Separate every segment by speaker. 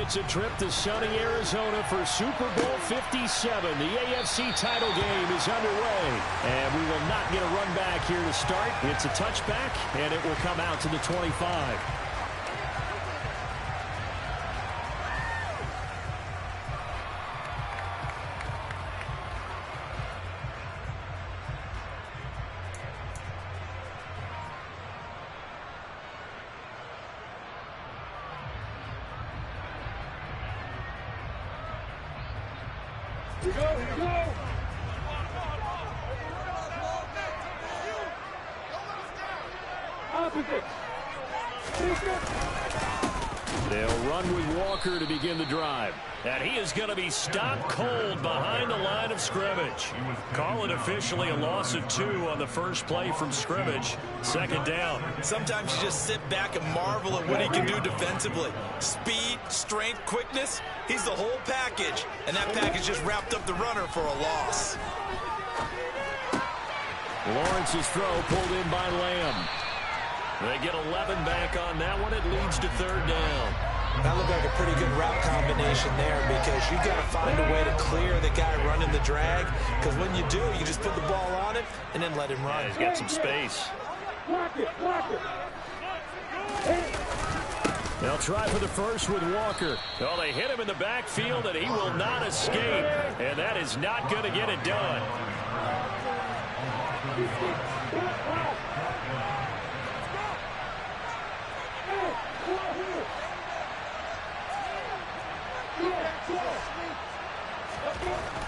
Speaker 1: It's a trip to sunny Arizona for Super Bowl 57. The AFC title game is underway. And we will not get a run back here to start. It's a touchback, and it will come out to the 25. They'll run with Walker to begin the drive. And he is going to be stopped cold behind the line of scrimmage. Call it officially a loss of 2 on the first play from scrimmage. Second down.
Speaker 2: Sometimes you just sit back and marvel at what he can do defensively. Speed, strength, quickness. He's the whole package. And that package just wrapped up the runner for a loss.
Speaker 1: Lawrence's throw pulled in by Lamb. They get 11 back on that one. It leads to third down.
Speaker 2: That looked like a pretty good route combination there because you got to find a way to clear the guy running the drag. Because when you do, you just put the ball on him and then let him run.
Speaker 1: Yeah, he's got some space. They'll try for the first with Walker. Well, they hit him in the backfield, and he will not escape. And that is not going to get it done.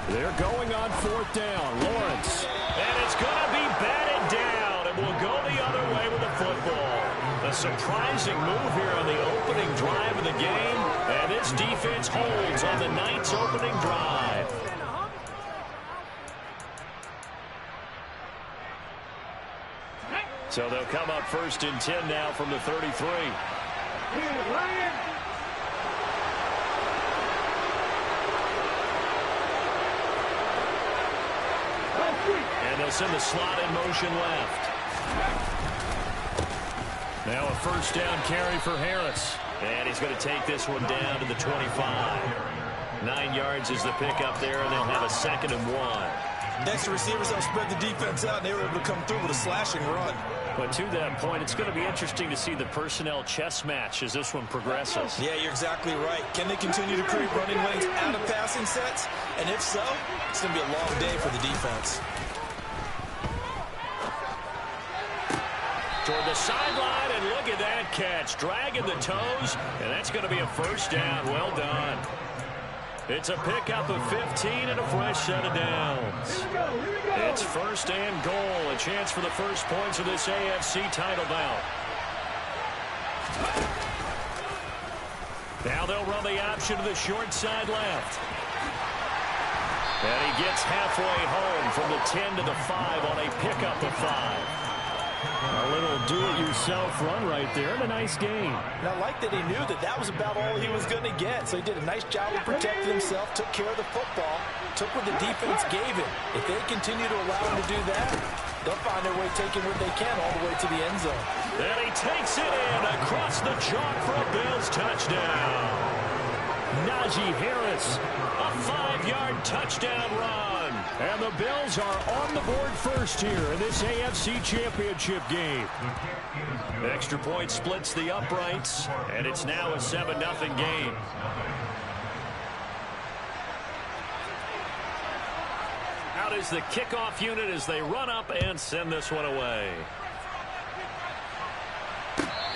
Speaker 1: They're going on fourth down. Lawrence. And it's going to be batted down. And will go the other way with the football. A surprising move here on the opening drive of the game. And this defense holds on the Knights' opening drive. So they'll come up first and 10 now from the 33. And they'll send the slot in motion left. Now a first down carry for Harris. And he's going to take this one down to the 25. 9 yards is the pickup there, and they'll have a 2nd and 1.
Speaker 2: Next receivers will spread the defense out, and they were able to come through with a slashing run.
Speaker 1: But to that point, it's going to be interesting to see the personnel chess match as this one progresses.
Speaker 2: Yeah, you're exactly right. Can they continue to create running lanes out of passing sets? And if so, it's going to be a long day for the defense.
Speaker 1: Toward the sideline, and look at that catch. Dragging the toes, and that's going to be a first down. Well done. It's a pickup of 15 and a fresh set of downs. It's first and goal. A chance for the first points of this AFC title bout. Now they'll run the option to the short side left. And he gets halfway home from the 10 to the 5 on a pickup of 5. A little do-it-yourself run right there, and a nice game.
Speaker 2: And I like that he knew that that was about all he was going to get. So he did a nice job of protecting himself, took care of the football, took what the defense gave him. If they continue to allow him to do that, they'll find their way taking what they can all the way to the end zone.
Speaker 1: And he takes it in across the chalk for a Bills touchdown. Najee Harris, a 5-yard touchdown run. And the Bills are on the board first here in this AFC Championship game. Extra point splits the uprights, and it's now a 7-0 game. Out is the kickoff unit as they run up and send this one away.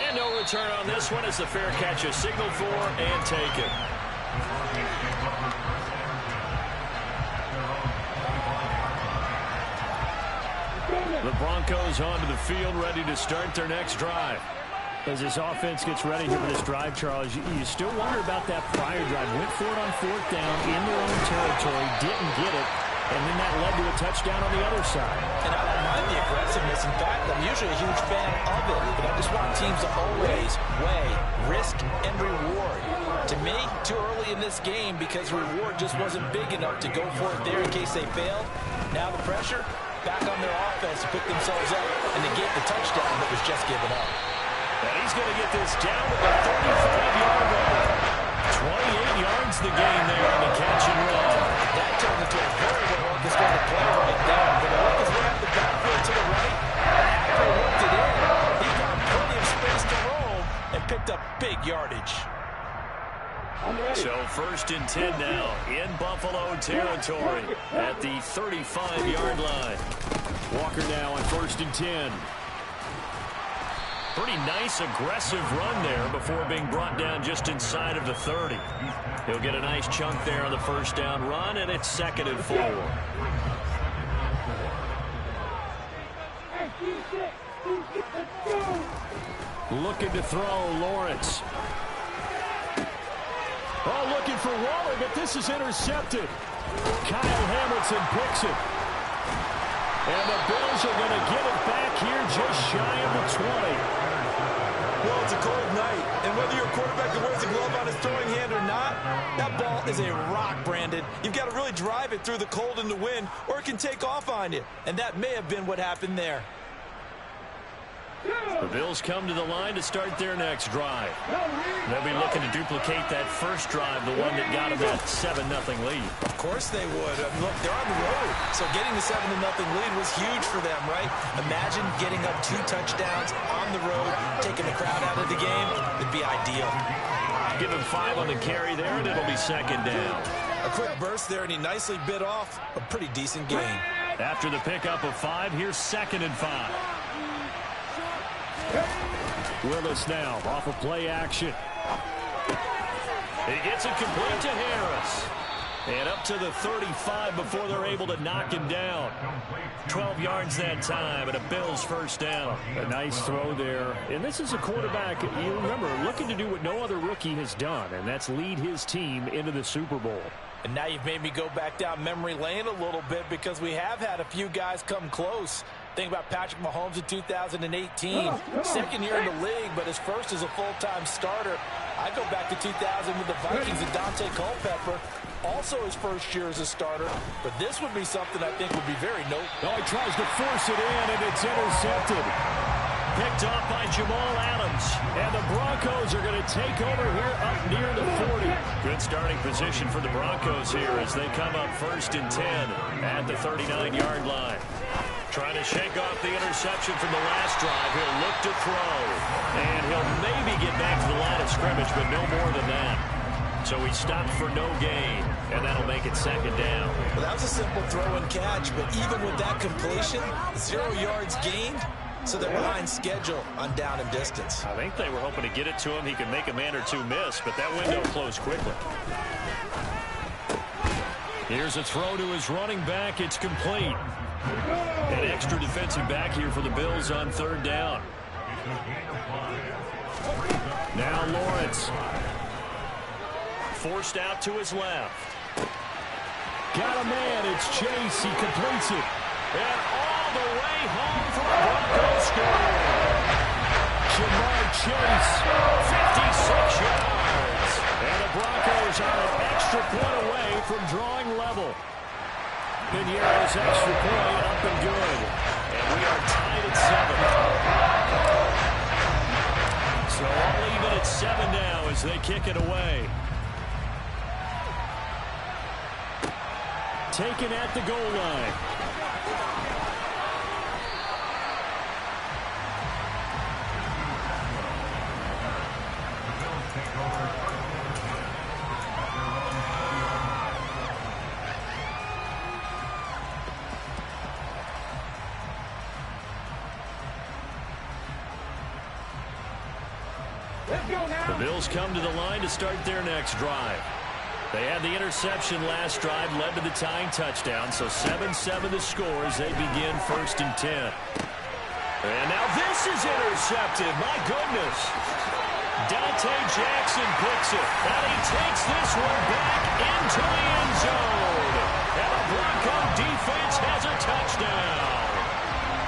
Speaker 1: And no return on this one as the fair catch is signaled for and taken. The Broncos onto the field, ready to start their next drive. As this offense gets ready here for this drive, Charles, you still wonder about that prior drive. Went for it on fourth down in their own territory, didn't get it, and then that led to a touchdown on the other side.
Speaker 2: And I don't mind the aggressiveness. In fact, I'm usually a huge fan of it, but I just want teams to always weigh risk and reward. To me, too early in this game because reward just wasn't big enough to go for it there in case they failed. Now the pressure back on their offense to pick themselves up and to get the touchdown that was just given up.
Speaker 1: And he's going to get this down to the 35-yard line. 28 yards the gain there on the catch and run.
Speaker 2: That turned into a very well-orchestrated play right there. Going to work his way up the backfield to the right. And after he worked it in, he found plenty of space to roll and picked up big yardage.
Speaker 1: So 1st and 10 now in Buffalo territory at the 35-yard line. Walker now on 1st and 10. Pretty nice aggressive run there before being brought down just inside of the 30. He'll get a nice chunk there on the 1st down run, and it's 2nd and 4. Looking to throw, Lawrence. Oh, looking for Waller, but this is intercepted. Kyle Hamilton picks it. And the Bills are going to get it back here just shy of the 20.
Speaker 3: Well, it's a cold night, and whether you're a quarterback that wears a glove on his throwing hand or not, that ball is a rock, Brandon. You've got to really drive it through the cold and the wind, or it can take off on you. And that may have been what happened there.
Speaker 1: The Bills come to the line to start their next drive. They'll be looking to duplicate that first drive, the one that got them that 7-0 lead.
Speaker 3: Of course they would. Look, they're on the road, so getting the 7-0 lead was huge for them, right? Imagine getting up 2 touchdowns on the road, taking the crowd out of the game. It'd be ideal.
Speaker 1: Give him 5 on the carry there, and it'll be 2nd down.
Speaker 3: A quick burst there, and he nicely bit off a pretty decent gain.
Speaker 1: After the pickup of 5, here's 2nd and 5. Willis now off of play action. He gets it complete to Harris. And up to the 35 before they're able to knock him down. 12 yards that time and a Bills 1st down. A nice throw there. And this is a quarterback, you remember, looking to do what no other rookie has done, and that's lead his team into the Super Bowl.
Speaker 2: And now you've made me go back down memory lane a little bit because we have had a few guys come close. Think about Patrick Mahomes in 2018. 2nd year in the league, but his first as a full-time starter. I go back to 2000 with the Vikings and Dante Culpepper. Also his first year as a starter. But this would be something I think would be very notable.
Speaker 1: Oh, he tries to force it in, and it's intercepted. Picked off by Jamal Adams. And the Broncos are going to take over here up near the 40. Good starting position for the Broncos here as they come up 1st and 10 at the 39-yard line. Trying to shake off the interception from the last drive. He'll look to throw. And he'll maybe get back to the line of scrimmage, but no more than that. So he stopped for no gain, and that'll make it 2nd down.
Speaker 3: Well, that was a simple throw and catch, but even with that completion, 0 yards gained, so they're behind schedule on down and distance.
Speaker 1: I think they were hoping to get it to him. He could make a man or two miss, but that window closed quickly. Here's a throw to his running back. It's complete. An extra defensive back here for the Bills on 3rd down. Now Lawrence. Forced out to his left. Got a man. It's Chase. He completes it. And all the way home for a Broncos score. Jamar Chase, 56 yards. And the Broncos are an extra point away from drawing level. Pinheiro's extra point up and good. And we are tied at 7. So all even at 7 now as they kick it away. Taken at the goal line. The Bills come to the line to start their next drive. They had the interception last drive, led to the tying touchdown, so 7-7 the score as they begin 1st and 10. And now this is intercepted. My goodness. Dante Jackson picks it, and he takes this one back into the end zone. And the Bronco defense has a touchdown.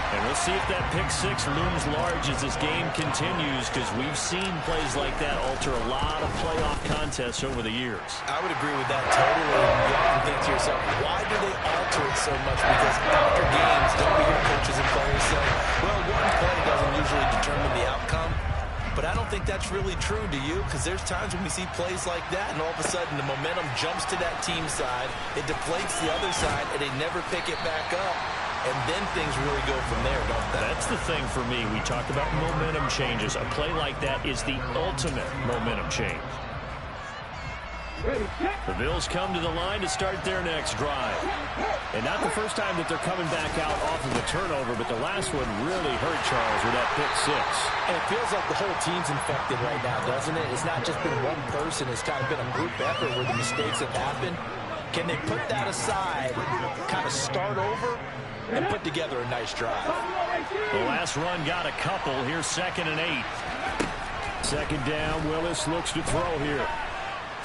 Speaker 1: And we'll see if that pick 6 looms large as this game continues, because we've seen plays like that alter a lot of playoff contests over the years.
Speaker 2: I would agree with that totally. You often think to yourself, why do they alter it so much? Because after games, don't we hear coaches and players say, well, one play doesn't usually determine the outcome? But I don't think that's that's really true, do you? Because there's times when we see plays like that, and all of a sudden the momentum jumps to that team side, it deflates the other side, and they never pick it back up. And then things really go from there, don't they?
Speaker 1: That's the thing for me. We talk about momentum changes. A play like that is the ultimate momentum change. The Bills come to the line to start their next drive. And not the first time that they're coming back out off of a turnover, but the last one really hurt Charles with that pick six.
Speaker 2: And it feels like the whole team's infected right now, doesn't it? It's not just been one person. It's kind of been a group effort where the mistakes have happened. Can they put that aside, kind of start over, and put together a nice drive?
Speaker 1: The last run got a couple. Here's 2nd and 8. Second down, Willis looks to throw here.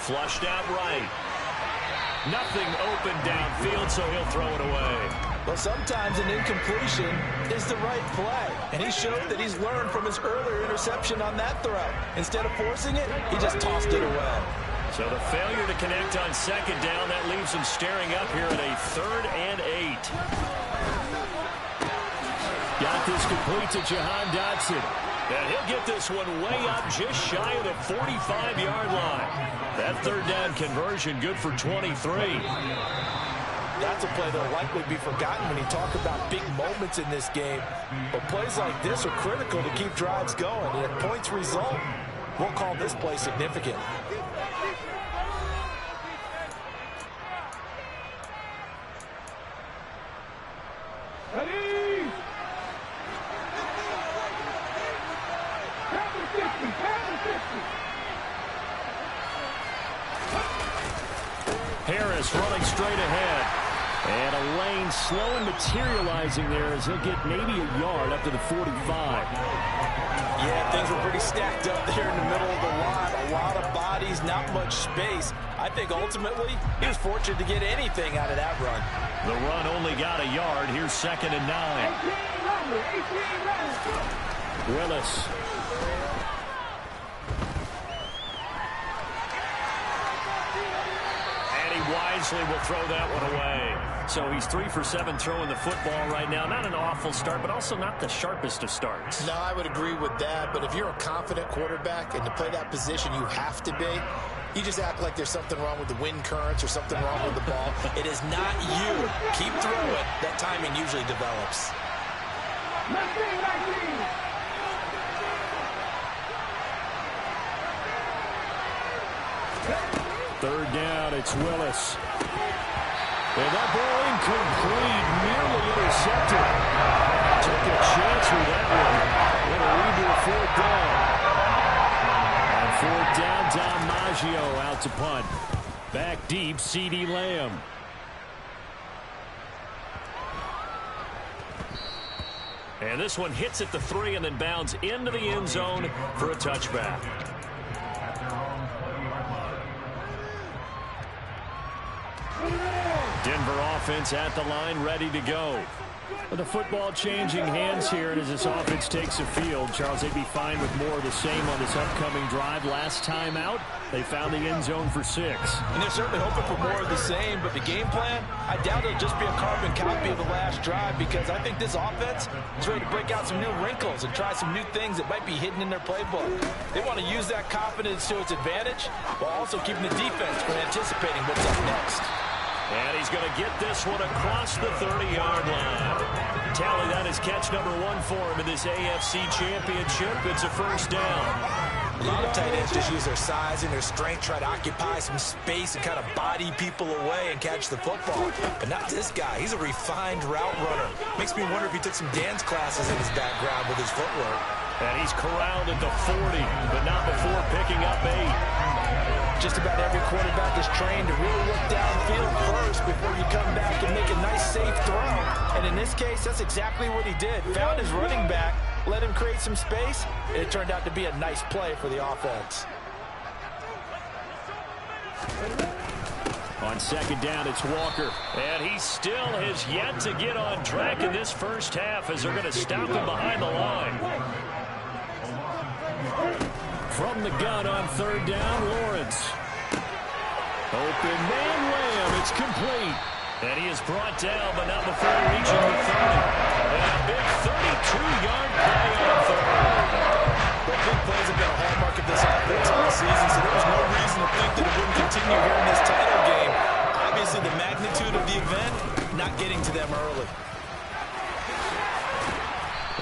Speaker 1: Flushed out right. Nothing open downfield, so he'll throw it away.
Speaker 2: Well, sometimes an incompletion is the right play. And he showed that he's learned from his earlier interception on that throw. Instead of forcing it, he just tossed it away.
Speaker 1: So the failure to connect on second down, that leaves him staring up here at a 3rd and 8. Got this complete to Jahan Dotson. And he'll get this one way up just shy of the 45-yard line. That 3rd down conversion good for 23.
Speaker 2: That's a play that'll likely be forgotten when you talk about big moments in this game. But plays like this are critical to keep drives going. And if points result, we'll call this play significant.
Speaker 1: Harris running straight ahead. And a lane slow and materializing there as he'll get maybe a yard up to the 45.
Speaker 2: Yeah, things were pretty stacked up there in the middle of the lot. A lot of bodies, not much space. I think ultimately he was fortunate to get anything out of that run.
Speaker 1: The run only got a yard. Here's 2nd and 9. Willis. Wisely will throw that one away. So he's 3 for 7 throwing the football right now. Not an awful start, but also not the sharpest of starts.
Speaker 4: No, I would agree with that. But if you're a confident quarterback and to play that position you have to be, you just act like there's something wrong with the wind currents or something wrong with the ball.
Speaker 2: It is not you. Keep throwing. That timing usually develops.
Speaker 1: Third down, it's Willis. And that ball incomplete, nearly intercepted. Took a chance with that one. What a lead to a 4th down. On 4th down, Don Maggio out to punt. Back deep, CeeDee Lamb. And this one hits at the 3 and then bounds into the end zone for a touchback. Denver offense at the line, ready to go. With the football changing hands here, and as this offense takes the field, Charles, they'd be fine with more of the same on this upcoming drive. Last time out, they found the end zone for 6.
Speaker 2: And they're certainly hoping for more of the same, but the game plan, I doubt it'll just be a carbon copy of the last drive, because I think this offense is ready to break out some new wrinkles and try some new things that might be hidden in their playbook. They want to use that confidence to its advantage, while also keeping the defense from anticipating what's up next.
Speaker 1: And he's going to get this one across the 30-yard line. Tally, that is catch number 1 for him in this AFC Championship. It's a 1st down.
Speaker 2: A lot of tight ends just use their size and their strength, try to occupy some space and kind of body people away and catch the football. But not this guy. He's a refined route runner. Makes me wonder if he took some dance classes in his background with his footwork.
Speaker 1: And he's corralled at the 40, but not before picking up 8.
Speaker 2: Just about every quarterback is trained to really look downfield first before you come back and make a nice, safe throw. And in this case, that's exactly what he did. Found his running back, let him create some space, and it turned out to be a nice play for the offense.
Speaker 1: On 2nd down, it's Walker. And he still has yet to get on track in this first half as they're going to stop him behind the line. From the gun on 3rd down, Lawrence. Open man, Lamb. It's complete. And he is brought down, but not before reaching the 30. And a big 32-yard play on 3rd.
Speaker 2: Well, big plays have been a hallmark of this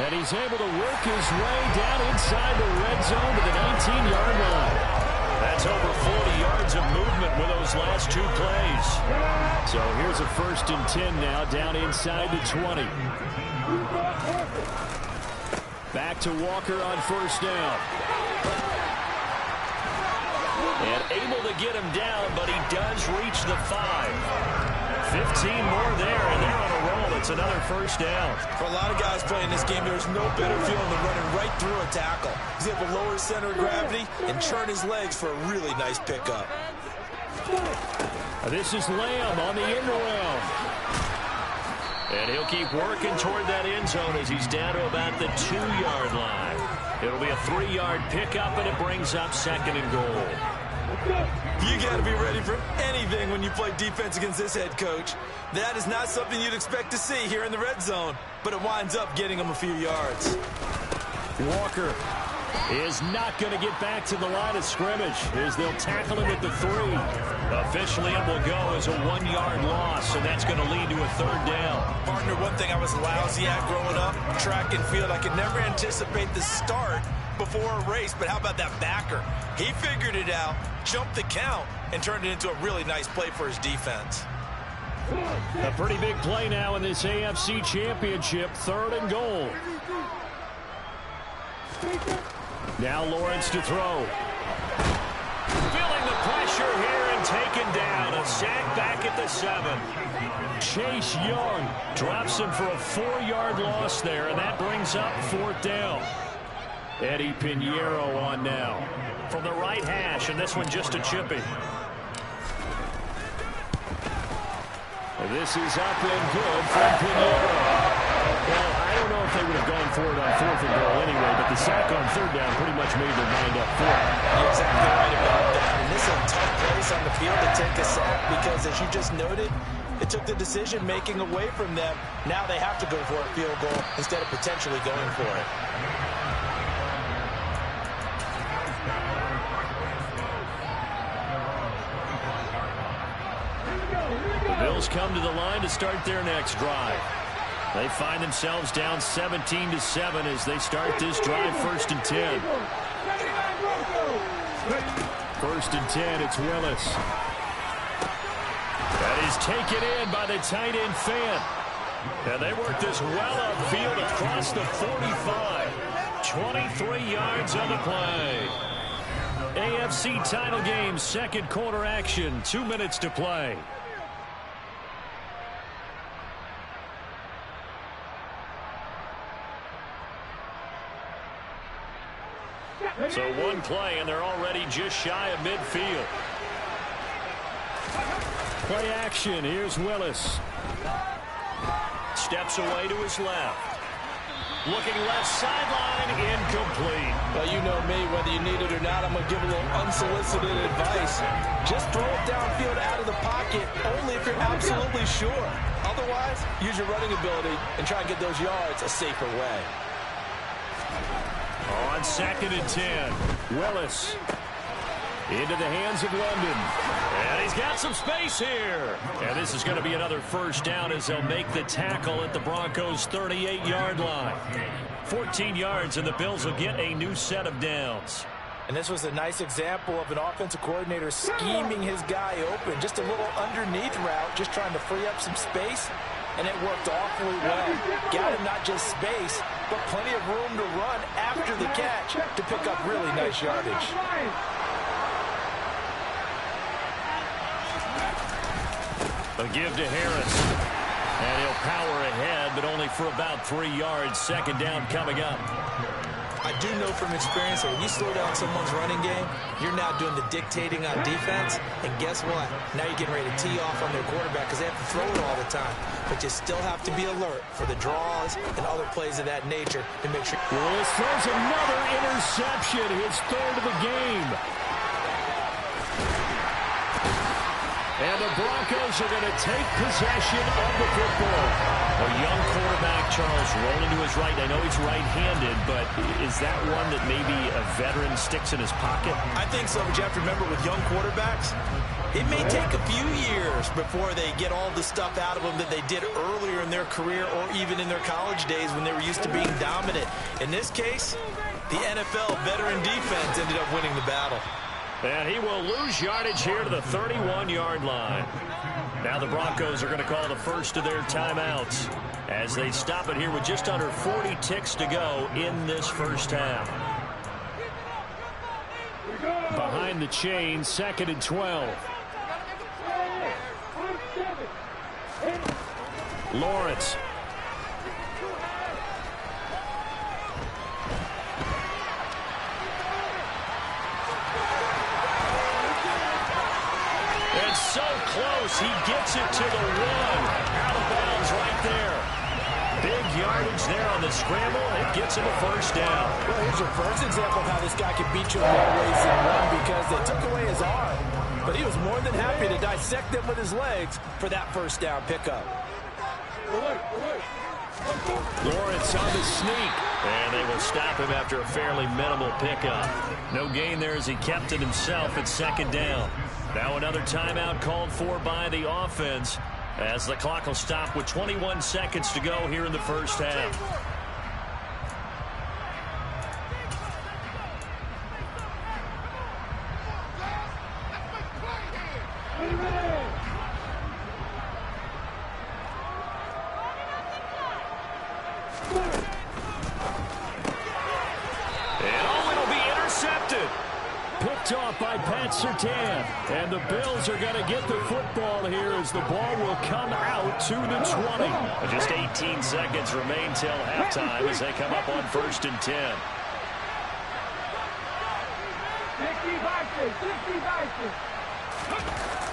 Speaker 1: And he's able to work his way down inside the red zone to the 19-yard line. That's over 40 yards of movement with those last two plays. So here's a 1st and 10 now, down inside the 20. Back to Walker on 1st down. And able to get him down, but he does reach the 5. 15 more there, and they're on a roll. It's another 1st down.
Speaker 3: For a lot of guys playing this game, there's no better feeling than running right through a tackle. He's able to lower his center of gravity and churn his legs for a really nice pickup.
Speaker 1: This is Lamb on the end around. And he'll keep working toward that end zone as he's down to about the 2-yard line. It'll be a 3-yard pickup, and it brings up 2nd and goal.
Speaker 3: You got to be ready for anything when you play defense against this head coach. That is not something you'd expect to see here in the red zone, but it winds up getting him a few yards.
Speaker 1: Walker is not going to get back to the line of scrimmage as they'll tackle him at the 3. Officially, it will go as a 1-yard loss, and that's going to lead to a 3rd down.
Speaker 3: Partner, one thing I was lousy at growing up, track and field, I could never anticipate the start before a race, but how about that backer? He figured it out, jumped the count, and turned it into a really nice play for his defense.
Speaker 1: A pretty big play now in this AFC Championship, 3rd and goal. Now Lawrence to throw. Feeling the pressure here and taken down. A sack back at the 7. Chase Young drops him for a 4-yard loss there, and that brings up 4th down. Eddie Pinheiro on now from the right hash, and this one just a chippy. This is up and good from Pinheiro. Well, I don't know if they would have gone for it on 4th and goal anyway, but the sack on 3rd down pretty much made their mind up for it.
Speaker 3: You're exactly right about that. And this is a tough place on the field to take a sack because, as you just noted, it took the decision-making away from them. Now they have to go for a field goal instead of potentially going for it.
Speaker 1: Bills come to the line to start their next drive. They find themselves down 17-7 as they start this drive. 1st and 10. 1st and 10, it's Willis. That is taken in by the tight end Fant. And they work this well upfield across the 45. 23 yards on the play. AFC title game, 2nd quarter action. 2 minutes to play. So one play, and they're already just shy of midfield. Play action. Here's Willis. Steps away to his left. Looking left sideline, incomplete.
Speaker 3: Well, you know me, whether you need it or not, I'm going to give a little unsolicited advice. Just throw it downfield out of the pocket, only if you're absolutely sure. Otherwise, use your running ability and try and get those yards a safer way.
Speaker 1: On 2nd and 10, Willis into the hands of London. And he's got some space here. And this is going to be another 1st down as they'll make the tackle at the Broncos' 38-yard line. 14 yards, and the Bills will get a new set of downs.
Speaker 3: And this was a nice example of an offensive coordinator scheming his guy open. Just a little underneath route, just trying to free up some space. And it worked awfully well. Got him not just space, but plenty of room to run after the catch to pick up really nice yardage.
Speaker 1: A give to Harris. And he'll power ahead, but only for about 3 yards. 2nd down coming up.
Speaker 3: I do know from experience that when you slow down someone's running game, you're now doing the dictating on defense. And guess what? Now you're getting ready to tee off on their quarterback because they have to throw it all the time. But you still have to be alert for the draws and other plays of that nature to make sure.
Speaker 1: Willis throws another interception, his 3rd of the game. And the Broncos are going to take possession of the football. A young quarterback, Charles, rolling to his right. I know he's right-handed, but is that one that maybe a veteran sticks in his pocket?
Speaker 3: I think so, but you have to remember with young quarterbacks, it may take a few years before they get all the stuff out of them that they did earlier in their career or even in their college days when they were used to being dominant. In this case, the NFL veteran defense ended up winning the battle.
Speaker 1: And he will lose yardage here to the 31-yard line. Now the Broncos are going to call the first of their timeouts as they stop it here with just under 40 ticks to go in this first half. Behind the chain, 2nd and 12. Lawrence. It's so close. He gets it to the 1. Out of bounds right there. Big yardage there on the scramble. It gets him a first down.
Speaker 2: Well, here's your first example of how this guy can beat you in more ways than one, because they took away his arm. But he was more than happy to dissect them with his legs for that first down pickup.
Speaker 1: Lawrence on the sneak. And they will stop him after a fairly minimal pickup. No gain there as he kept it himself at 2nd down. Now another timeout called for by the offense as the clock will stop with 21 seconds to go here in the first half. And the Bills are going to get the football here as the ball will come out to the 20. Just 18 seconds remain till halftime as they come up on 1st and 10.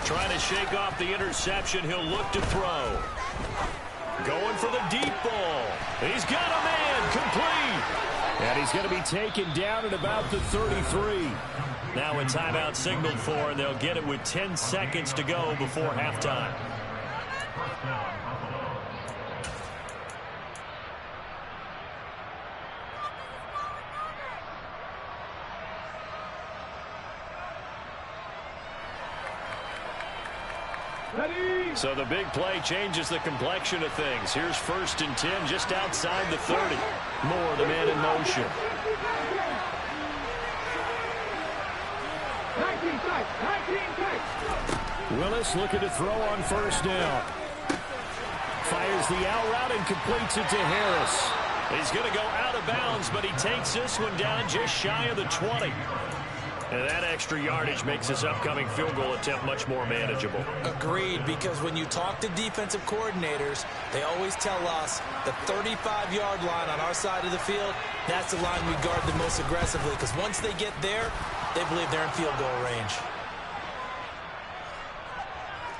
Speaker 1: Trying to shake off the interception. He'll look to throw. Going for the deep ball. He's got a man complete. And he's going to be taken down at about the 33. Now a timeout signaled for, and they'll get it with 10 seconds to go before halftime. So the big play changes the complexion of things. Here's 1st and 10 just outside the 30. Moore, the man in motion. Willis looking to throw on 1st down. Fires the out route and completes it to Harris. He's going to go out of bounds, but he takes this one down just shy of the 20. And that extra yardage makes this upcoming field goal attempt much more manageable.
Speaker 2: Agreed, because when you talk to defensive coordinators, they always tell us the 35-yard line on our side of the field, that's the line we guard the most aggressively, because once they get there, they believe they're in field goal range.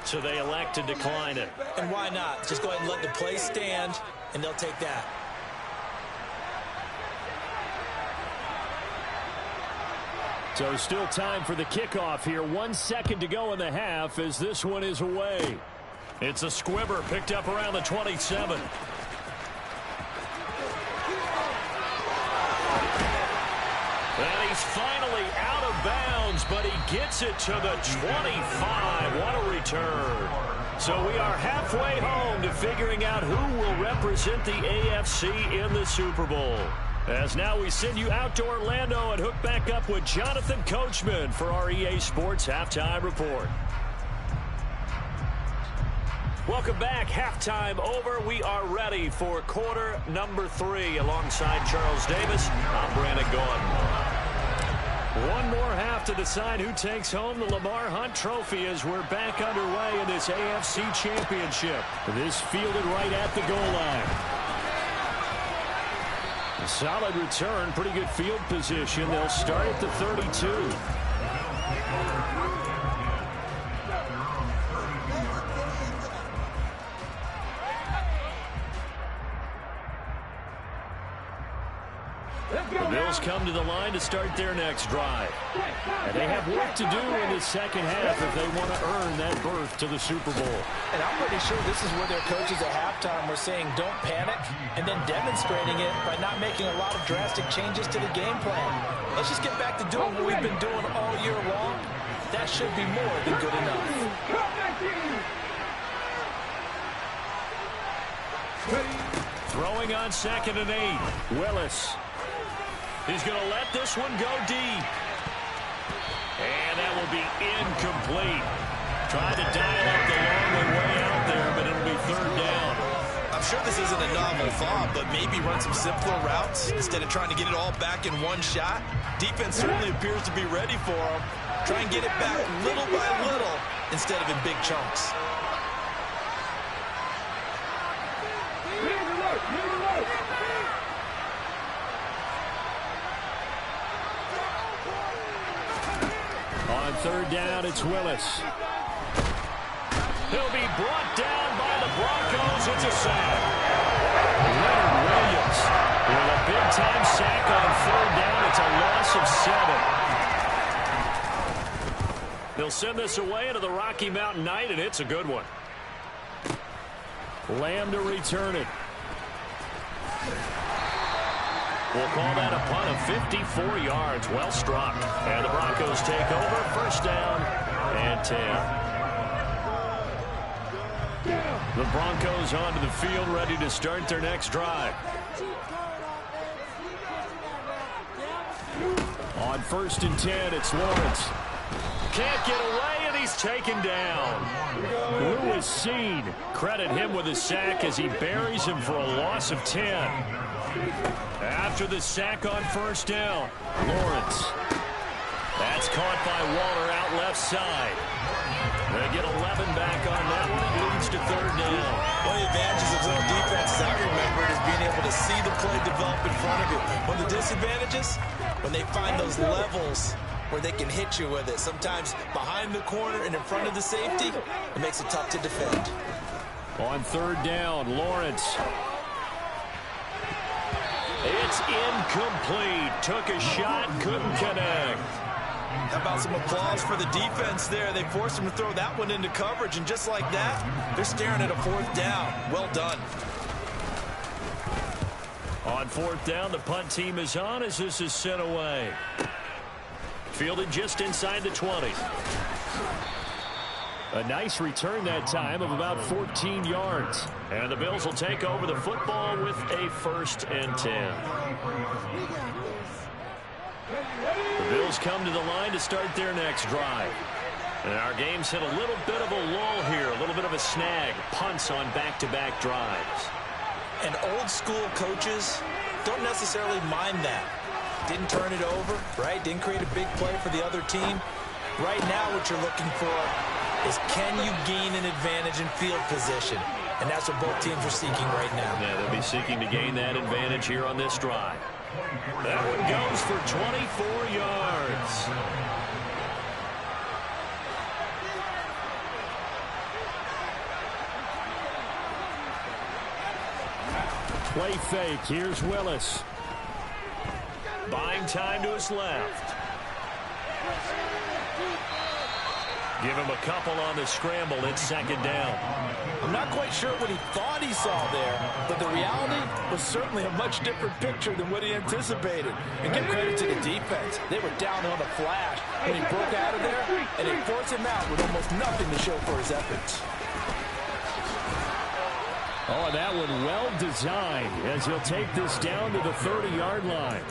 Speaker 1: So they elect to decline it.
Speaker 2: And why not? Just go ahead and let the play stand, and they'll take that.
Speaker 1: So still time for the kickoff here. 1 second to go in the half as this one is away. It's a squibber picked up around the 27. And he's finally out of bounds, but he gets it to the 25. What a return. So we are halfway home to figuring out who will represent the AFC in the Super Bowl. As now we send you out to Orlando and hook back up with Jonathan Coachman for our EA Sports Halftime Report. Welcome back. Halftime over. We are ready for quarter number 3. Alongside Charles Davis, I'm Brandon Gordon. One more half to decide who takes home the Lamar Hunt Trophy as we're back underway in this AFC Championship. This fielded right at the goal line. Solid return, pretty good field position. They'll start at the 32. The Bills come to the line to start their next drive. And they have work to do in the second half if they want to earn that berth to the Super Bowl.
Speaker 2: And I'm pretty sure this is where their coaches at halftime were saying don't panic, and then demonstrating it by not making a lot of drastic changes to the game plan. Let's just get back to doing what we've been doing all year long. That should be more than good enough.
Speaker 1: Throwing on 2nd and 8. Willis. He's going to let this one go deep. And that will be incomplete. Tried to dial up the long way out there, but it'll be 3rd down.
Speaker 3: I'm sure this isn't a novel thought, but maybe run some simpler routes instead of trying to get it all back in one shot. Defense certainly appears to be ready for him. Try and get it back little by little instead of in big chunks.
Speaker 1: On 3rd down, it's Willis. He'll be brought down by the Broncos. It's a sack. Leonard Williams with a big-time sack on 3rd down. It's a loss of 7. They'll send this away into the Rocky Mountain night, and it's a good one. Lamb to return it. We'll call that a punt of 54 yards. Well struck. And the Broncos take over. 1st down and 10. The Broncos onto the field, ready to start their next drive. On 1st and 10, it's Lawrence. Can't get away, and he's taken down. Lewis Seen. Credit him with a sack as he buries him for a loss of 10. After the sack on 1st down, Lawrence. That's caught by Waller out left side. They get 11 back on that one. It leads to 3rd down.
Speaker 3: One of the advantages of zone defense, as I remember it, is being able to see the play develop in front of you. One of the disadvantages, when they find those levels where they can hit you with it. Sometimes behind the corner and in front of the safety, it makes it tough to defend.
Speaker 1: On 3rd down, Lawrence. It's incomplete. Took a shot, couldn't connect.
Speaker 3: How about some applause for the defense there? They forced him to throw that one into coverage, and just like that, they're staring at a 4th down. Well done.
Speaker 1: On 4th down, the punt team is on as this is sent away. Fielded just inside the 20. A nice return that time of about 14 yards. And the Bills will take over the football with a 1st and 10. The Bills come to the line to start their next drive. And our game's hit a little bit of a lull here, a little bit of a snag. Punts on back-to-back drives.
Speaker 2: And old school coaches don't necessarily mind that. Didn't turn it over, right? Didn't create a big play for the other team. Right now what you're looking for is can you gain an advantage in field position? And that's what both teams are seeking right now.
Speaker 1: Yeah, they'll be seeking to gain that advantage here on this drive. That one goes for 24 yards. Play fake. Here's Willis. Buying time to his left. Give him a couple on the scramble. It's 2nd down.
Speaker 2: I'm not quite sure what he thought he saw there, but the reality was certainly a much different picture than what he anticipated. And give credit to the defense. They were down on a flash when he broke out of there, and they forced him out with almost nothing to show for his efforts.
Speaker 1: Oh, that one well designed as he'll take this down to the 30-yard line.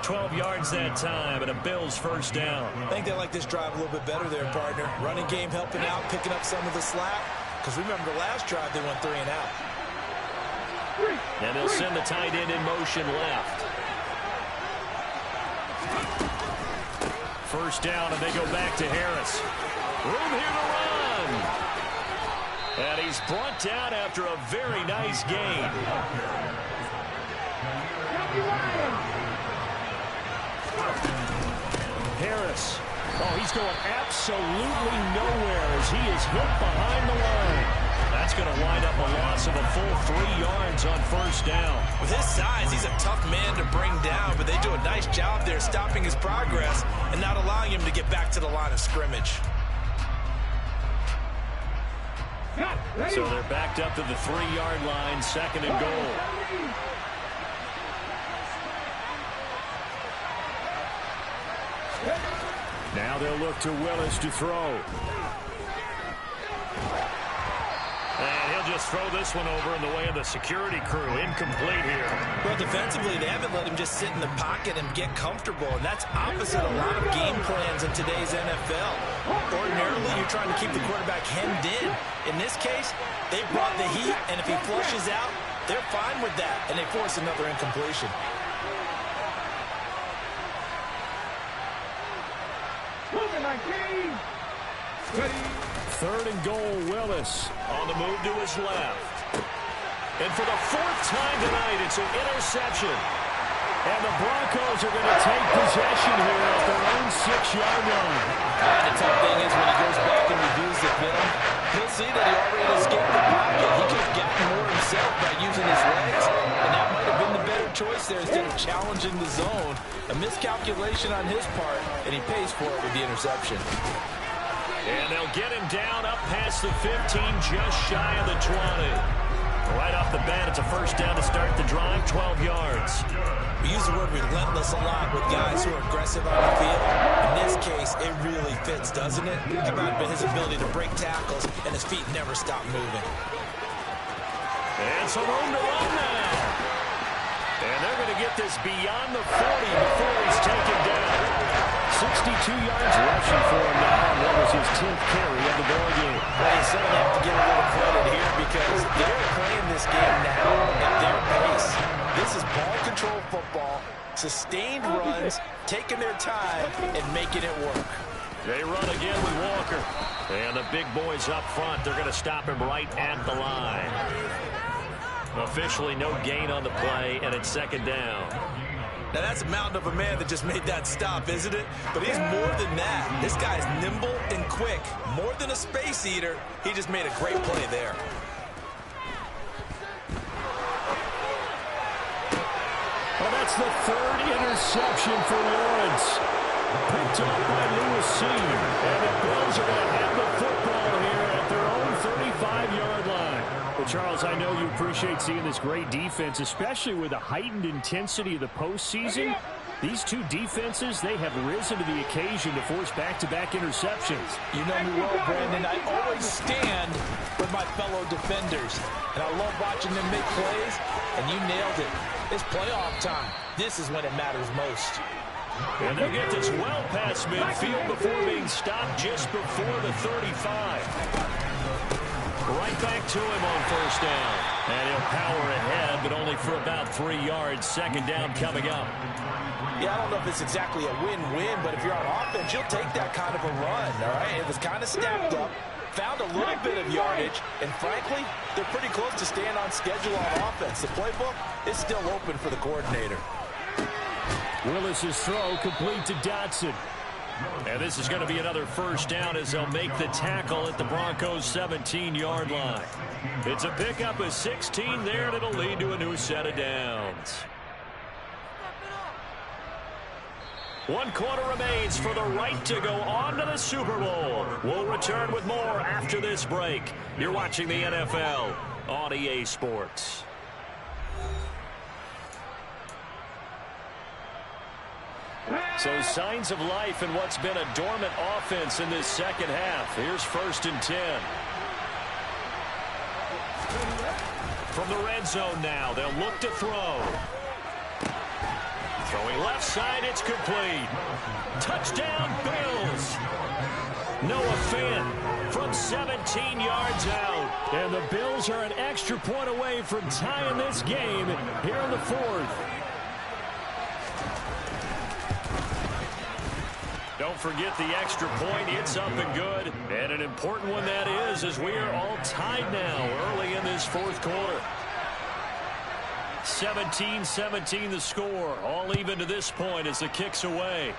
Speaker 1: 12 yards that time and a Bills 1st down.
Speaker 3: I think they like this drive a little bit better there, partner. Running game helping out, picking up some of the slack. Because remember, the last drive they went 3 and out.
Speaker 1: And they'll send the tight end in motion left. 1st down, and they go back to Harris. Room here to run. And he's brought down after a very nice gain. Harris. Oh, he's going absolutely nowhere as he is hit behind the line. A that's going to wind up a loss of a full 3 yards on first down.
Speaker 2: With his size, he's a tough man to bring down, but they do a nice job there stopping his progress and not allowing him to get back to the line of scrimmage.
Speaker 1: So they're backed up to the 3-yard line, 2nd and goal. Now they'll look to Willis to throw. And he'll just throw this one over in the way of the security crew. Incomplete here.
Speaker 2: Well, defensively, they haven't let him just sit in the pocket and get comfortable, and that's opposite a lot of game plans in today's NFL. Ordinarily, you're trying to keep the quarterback hemmed in. In this case, they brought the heat, and if he flushes out, they're fine with that, and they force another incompletion.
Speaker 1: Third and goal, Willis on the move to his left. And for the 4th time tonight, it's an interception. And the Broncos are going to take possession here at their own 6-yard line.
Speaker 2: And the tough thing is when he goes back and reviews the film, he'll see that he already escaped the pocket. He could have gotten more himself by using his legs, and that might have been the better choice there instead of challenging the zone. A miscalculation on his part, and he pays for it with the interception.
Speaker 1: And they'll get him down up past the 15, just shy of the 20. Right off the bat, it's a first down to start the drive, 12 yards.
Speaker 2: We use the word relentless a lot with guys who are aggressive on the field. In this case, it really fits, doesn't it? Think about his ability to break tackles, and his feet never stop moving.
Speaker 1: And some room to run now. And they're going to get this beyond the 40 before he's taken down. 62 yards rushing for him now, and that was his 10th carry of the ball game.
Speaker 2: Well, you certainly have to give a little credit here because they're playing this game now at their pace. This is ball control football, sustained runs, taking their time, and making it work.
Speaker 1: They run again with Walker. And the big boys up front, they're going to stop him right at the line. Officially no gain on the play, and it's 2nd down.
Speaker 2: Now, that's a mountain of a man that just made that stop, isn't it? But he's more than that. This guy's nimble and quick. More than a space eater, he just made a great play there.
Speaker 1: Well, that's the 3rd interception for Lawrence. Picked up by Lewis Sr. And the Bills are going to have the football here at their own 35-yard line. Well, Charles, I know you appreciate seeing this great defense, especially with the heightened intensity of the postseason. These two defenses, they have risen to the occasion to force back-to-back interceptions.
Speaker 2: You know me well, Brandon. I always stand with my fellow defenders, and I love watching them make plays, and you nailed it. It's playoff time. This is when it matters most.
Speaker 1: And they'll get this well past midfield before being stopped just before the 35. Right back to him on first down. And he'll power ahead, but only for about 3 yards. 2nd down coming up.
Speaker 2: Yeah, I don't know if it's exactly a win-win, but if you're on offense, you'll take that kind of a run, all right? It was kind of snapped up, found a little bit of yardage, and frankly, they're pretty close to staying on schedule on offense. The playbook is still open for the coordinator.
Speaker 1: Willis's throw complete to Dotson. And this is going to be another first down as they'll make the tackle at the Broncos' 17-yard line. It's a pickup of 16 there, and it'll lead to a new set of downs. 1 quarter remains for the right to go on to the Super Bowl. We'll return with more after this break. You're watching the NFL on EA Sports. So signs of life in what's been a dormant offense in this second half. Here's 1st and 10. From the red zone now, they'll look to throw. Throwing left side, it's complete. Touchdown, Bills. Noah Fant from 17 yards out. And the Bills are an extra point away from tying this game here in the 4th. Don't forget the extra point. It's up and good. And an important one that is, as we are all tied now early in this 4th quarter. 17-17 the score. All even to this point as the kick's away.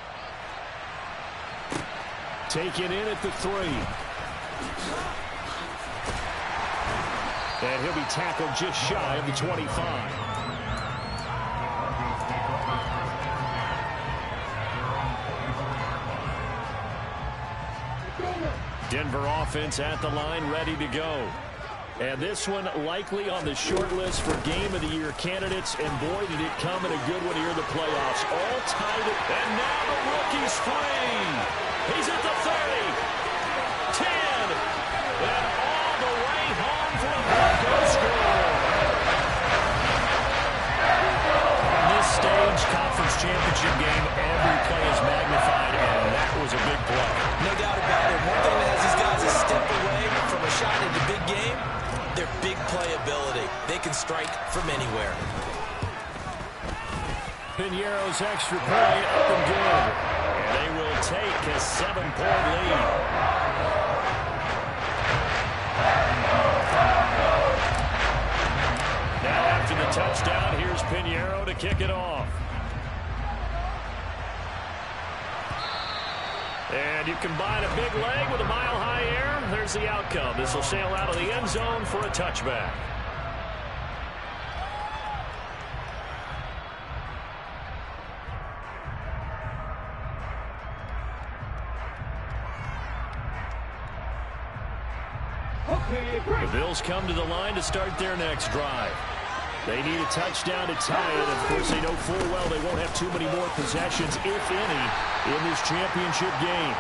Speaker 1: Taken in at the 3. And he'll be tackled just shy of the 25. Denver offense at the line, ready to go. And this one likely on the short list for Game of the Year candidates. And boy, did it come in a good one here in the playoffs. All tied it. And now the rookie's free. He's at the 30. 10. And all the way home for a Broncos score. On this stage, conference championship game, every play is magnified, and that was a big play.
Speaker 2: No doubt about it. One thing that has these guys a step away from a shot in the big game, their big playability. They can strike from anywhere.
Speaker 1: Piñeiro's extra point up and good. And they will take a 7-point lead. Now after the touchdown, here's Piñeiro to kick it off. And you combine a big leg with a mile-high air, there's the outcome. This will sail out of the end zone for a touchback. The Bills come to the line to start their next drive. They need a touchdown to tie it. Of course, they know full well they won't have too many more possessions, if any, in this championship game.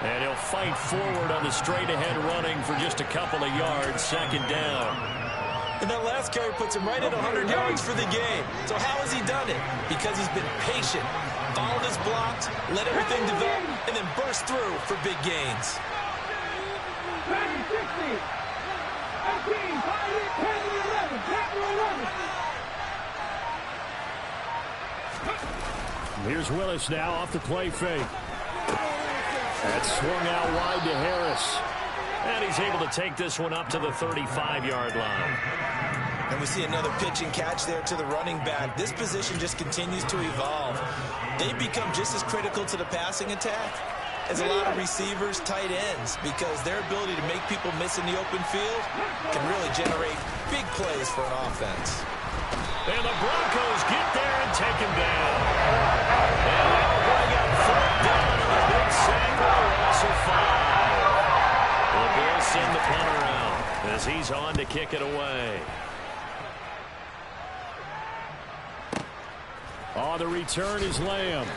Speaker 1: And he'll fight forward on the straight-ahead running for just a couple of yards, second down.
Speaker 3: And that last carry puts him right at 100 yards for the game. So how has he done it? Because he's been patient, followed his blocks, let everything develop, and then burst through for big gains.
Speaker 5: 60. 18, 5, 10, 11, 11.
Speaker 1: Here's Willis now off the play fake. That's swung out wide to Harris. And he's able to take this one up to the 35-yard line.
Speaker 2: And we see another pitch and catch there to the running back. This position just continues to evolve. They become just as critical to the passing attack as a lot of receivers, tight ends, because their ability to make people miss in the open field can really generate big plays for an offense.
Speaker 1: And the Broncos get there and take him down. And they'll bring up fourth down on the big sack with a loss of 5. The Bills send the punter out as he's on to kick it away. On the return is Lamb.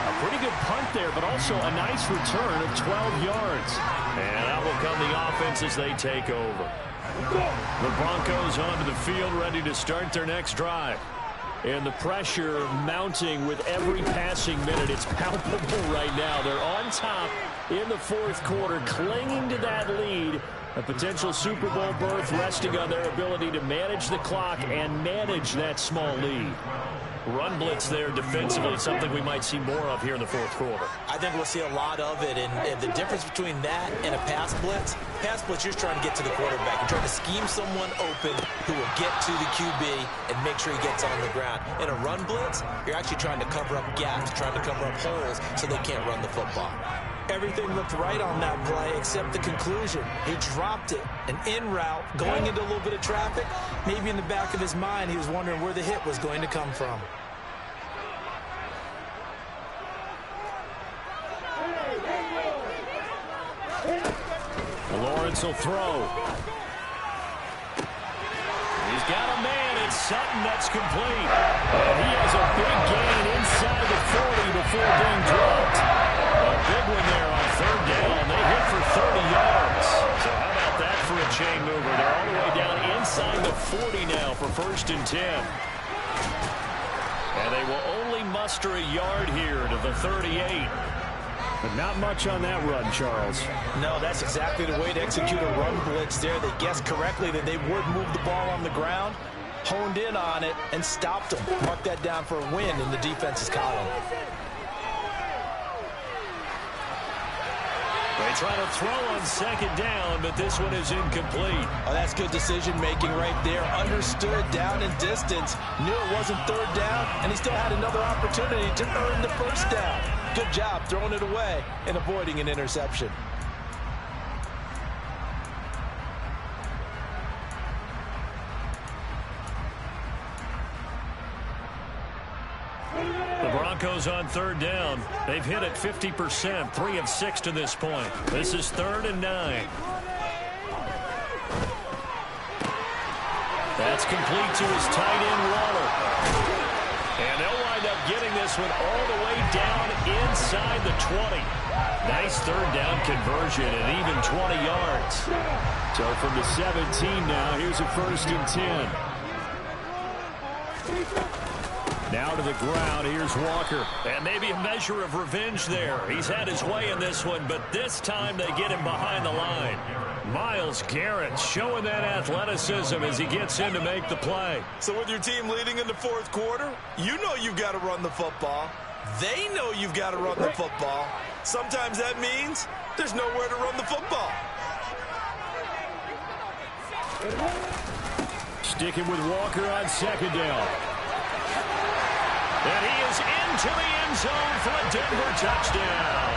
Speaker 1: A pretty good punt there, but also a nice return of 12 yards. And out will come the offense as they take over. The Broncos onto the field, ready to start their next drive. And the pressure mounting with every passing minute. It's palpable right now. They're on top in the fourth quarter, clinging to that lead. A potential Super Bowl berth resting on their ability to manage the clock and manage that small lead. Run blitz there defensively, something we might see more of here in the fourth quarter.
Speaker 2: I think we'll see a lot of it, and the difference between that and a pass blitz, you're trying to get to the quarterback. You're trying to scheme someone open who will get to the QB and make sure he gets on the ground. In a run blitz, you're actually trying to cover up gaps, trying to cover up holes so they can't run the football.
Speaker 3: Everything looked right on that play except the conclusion. He dropped it, an in route, going into a little bit of traffic. Maybe in the back of his mind, he was wondering where the hit was going to come from.
Speaker 1: Lawrence will throw. He's got a man. It's Sutton that's complete. And he has a big gain inside the 40 before being dropped. A big one there on third down. They hit for 30 yards. So how about that for a chain mover? They're all the way down inside the 40 now for 1st and 10. And they will only muster a yard here to the 38. But not much on that run, Charles.
Speaker 3: No, that's exactly the way to execute a run blitz there. They guessed correctly that they would move the ball on the ground, honed in on it, and stopped them. Mark that down for a win in the defense's column.
Speaker 1: They try to throw on second down, but this one is incomplete.
Speaker 3: Oh, that's good decision-making right there. Understood down and distance. Knew it wasn't third down, and he still had another opportunity to earn the first down. Good job throwing it away and avoiding an interception.
Speaker 1: Broncos on third down. They've hit it 50%, 3 of 6 to this point. This is 3rd and 9. That's complete to his tight end, Waller. And they'll wind up getting this one all the way down inside the 20. Nice third down conversion and even 20 yards. So from the 17 now, here's a 1st and 10. Now to the ground, here's Walker. And maybe a measure of revenge there. He's had his way in this one, but this time they get him behind the line. Myles Garrett showing that athleticism as he gets in to make the play.
Speaker 3: So with your team leading in the 4th quarter, you know you've got to run the football. They know you've got to run the football. Sometimes that means there's nowhere to run the football.
Speaker 1: Sticking with Walker on 2nd down. And he is into the end zone for a Denver touchdown.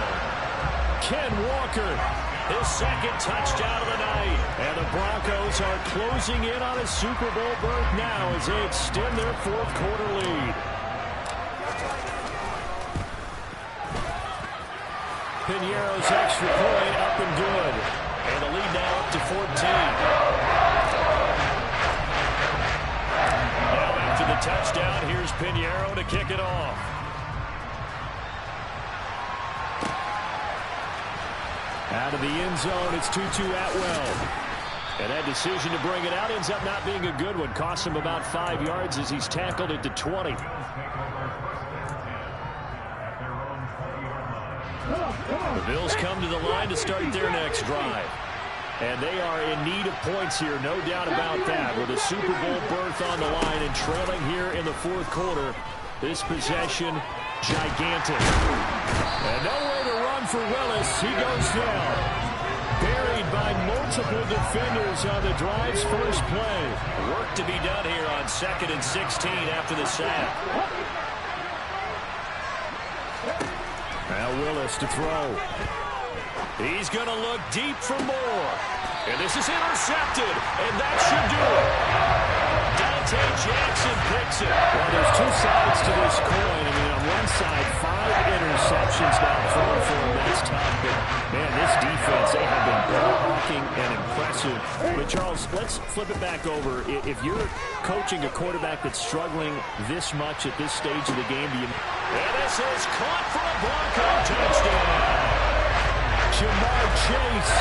Speaker 1: Ken Walker, his 2nd touchdown of the night. And the Broncos are closing in on a Super Bowl berth now as they extend their 4th quarter lead. Piñeiro's extra point up and good. And the lead now up to 14. To the touchdown, here's Piñeiro to kick it off. Out of the end zone, it's Tutu Atwell. And that decision to bring it out ends up not being a good one. Costs him about 5 yards as he's tackled at the 20. The Bills come to the line to start their next drive. And they are in need of points here, no doubt about that. With a Super Bowl berth on the line and trailing here in the 4th quarter, this possession, gigantic. And no way to run for Willis. He goes down. Buried by multiple defenders on the drive's first play. Work to be done here on 2nd and 16 after the sack. Now Willis to throw. He's going to look deep for more. And this is intercepted, and that should do it. Dante Jackson picks it. Well, there's 2 sides to this coin. I mean, on one side, 5 interceptions now thrown for him. That's tough. But, man, this defense, they have been ball-hawking and impressive. But, Charles, let's flip it back over. If you're coaching a quarterback that's struggling this much at this stage of the game, do you... And this is caught for a Bronco touchdown. Jamar Chase,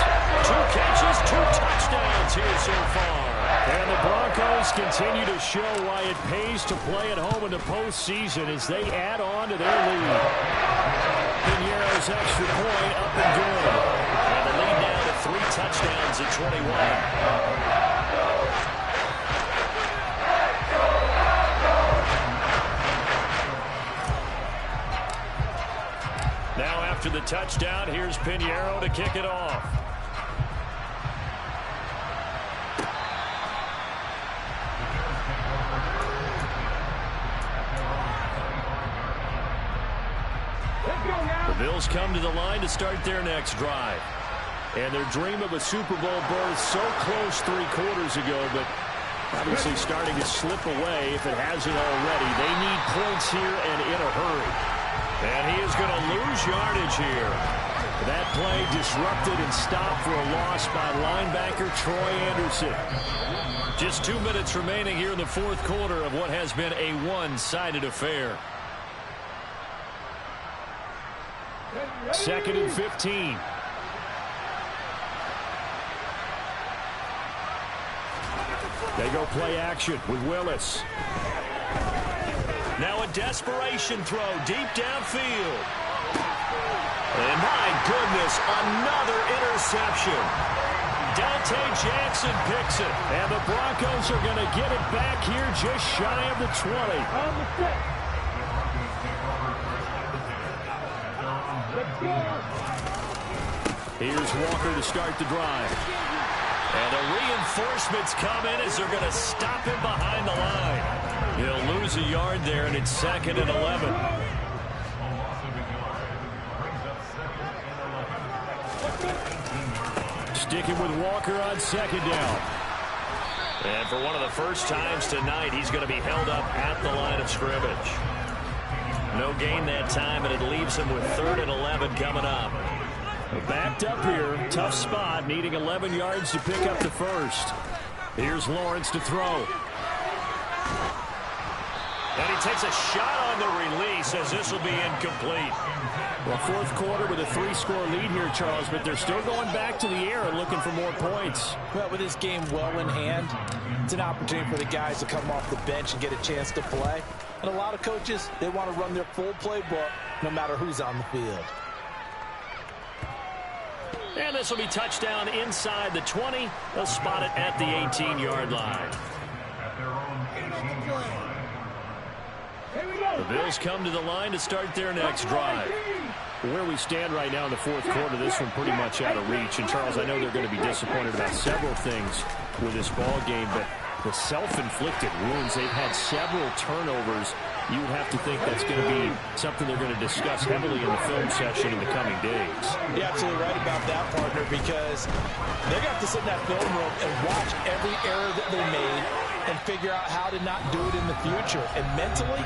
Speaker 1: 2 catches, 2 touchdowns here so far. And the Broncos continue to show why it pays to play at home in the postseason as they add on to their lead. Piñeiro's extra point up and good. And the lead now to 3 touchdowns at 21. Now after the touchdown, here's Piñeiro to kick it off. The Bills come to the line to start their next drive. And their dream of a Super Bowl berth so close 3 quarters ago, but obviously starting to slip away if it hasn't already. They need points here and in a hurry. And he is going to lose yardage here. That play disrupted and stopped for a loss by linebacker Troy Anderson. Just 2 minutes remaining here in the 4th quarter of what has been a one-sided affair. 2nd and 15. They go play action with Willis. Now a desperation throw deep downfield. And my goodness, another interception. Dante Jackson picks it. And the Broncos are going to get it back here just shy of the 20. Here's Walker to start the drive. And the reinforcements come in as they're going to stop him behind the line. He'll lose a yard there, and it's 2nd and 11. Sticking with Walker on 2nd down. And for one of the first times tonight, he's going to be held up at the line of scrimmage. No gain that time, and it leaves him with 3rd and 11 coming up. Backed up here, tough spot, needing 11 yards to pick up the first. Here's Lawrence to throw. And he takes a shot on the release as this will be incomplete. Well, 4th quarter with a 3-score lead here, Charles, but they're still going back to the air and looking for more points.
Speaker 2: Well, with this game well in hand, it's an opportunity for the guys to come off the bench and get a chance to play. And a lot of coaches, they want to run their full playbook no matter who's on the field.
Speaker 1: And this will be touchdown inside the 20. They'll spot it at the 18-yard line. The Bills come to the line to start their next drive. Where we stand right now in the 4th quarter, this one pretty much out of reach. And, Charles, I know they're going to be disappointed about several things with this ball game, but the self-inflicted wounds, they've had several turnovers. You would have to think that's going to be something they're going to discuss heavily in the film session in the coming days.
Speaker 2: You're absolutely right about that, partner, because they're going to have to sit in that film room and watch every error that they made and figure out how to not do it in the future. And mentally,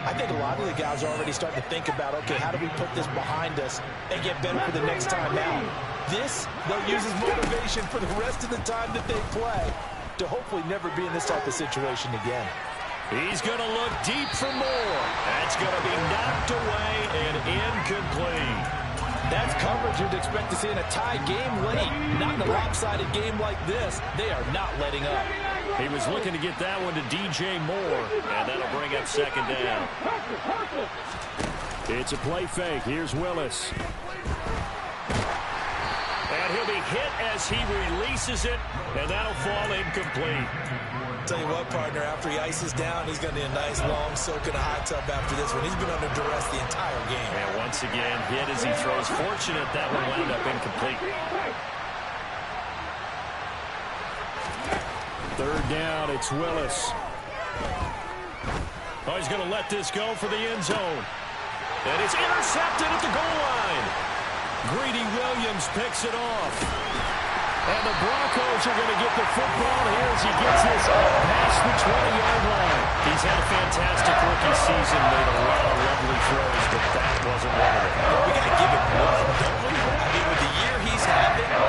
Speaker 2: I think a lot of the guys are already starting to think about, okay, how do we put this behind us and get better for the next time out? This, they'll use as motivation for the rest of the time that they play to hopefully never be in this type of situation again.
Speaker 1: He's going to look deep for more. That's going to be knocked away and incomplete.
Speaker 2: That's coverage you'd expect to see in a tie game late. Not in a lopsided game like this. They are not letting up.
Speaker 1: He was looking to get that one to DJ Moore, and that'll bring up 2nd down. It's a play fake. Here's Willis. And he'll be hit as he releases it, and that'll fall incomplete.
Speaker 3: Tell you what, partner, after he ices down, he's going to need a nice long soak in a hot tub after this one. He's been under duress the entire game.
Speaker 1: And once again, hit as he throws. Fortunate that one wound up incomplete. 3rd down, it's Willis. Oh, he's going to let this go for the end zone. And it's intercepted at the goal line. Greedy Williams picks it off. And the Broncos are going to get the football here as he gets this up past the 20-yard line. He's had a fantastic rookie season, made a lot of lovely throws, but that wasn't one of them.
Speaker 3: We got to give it one, don't we? I mean, with the year he's having, a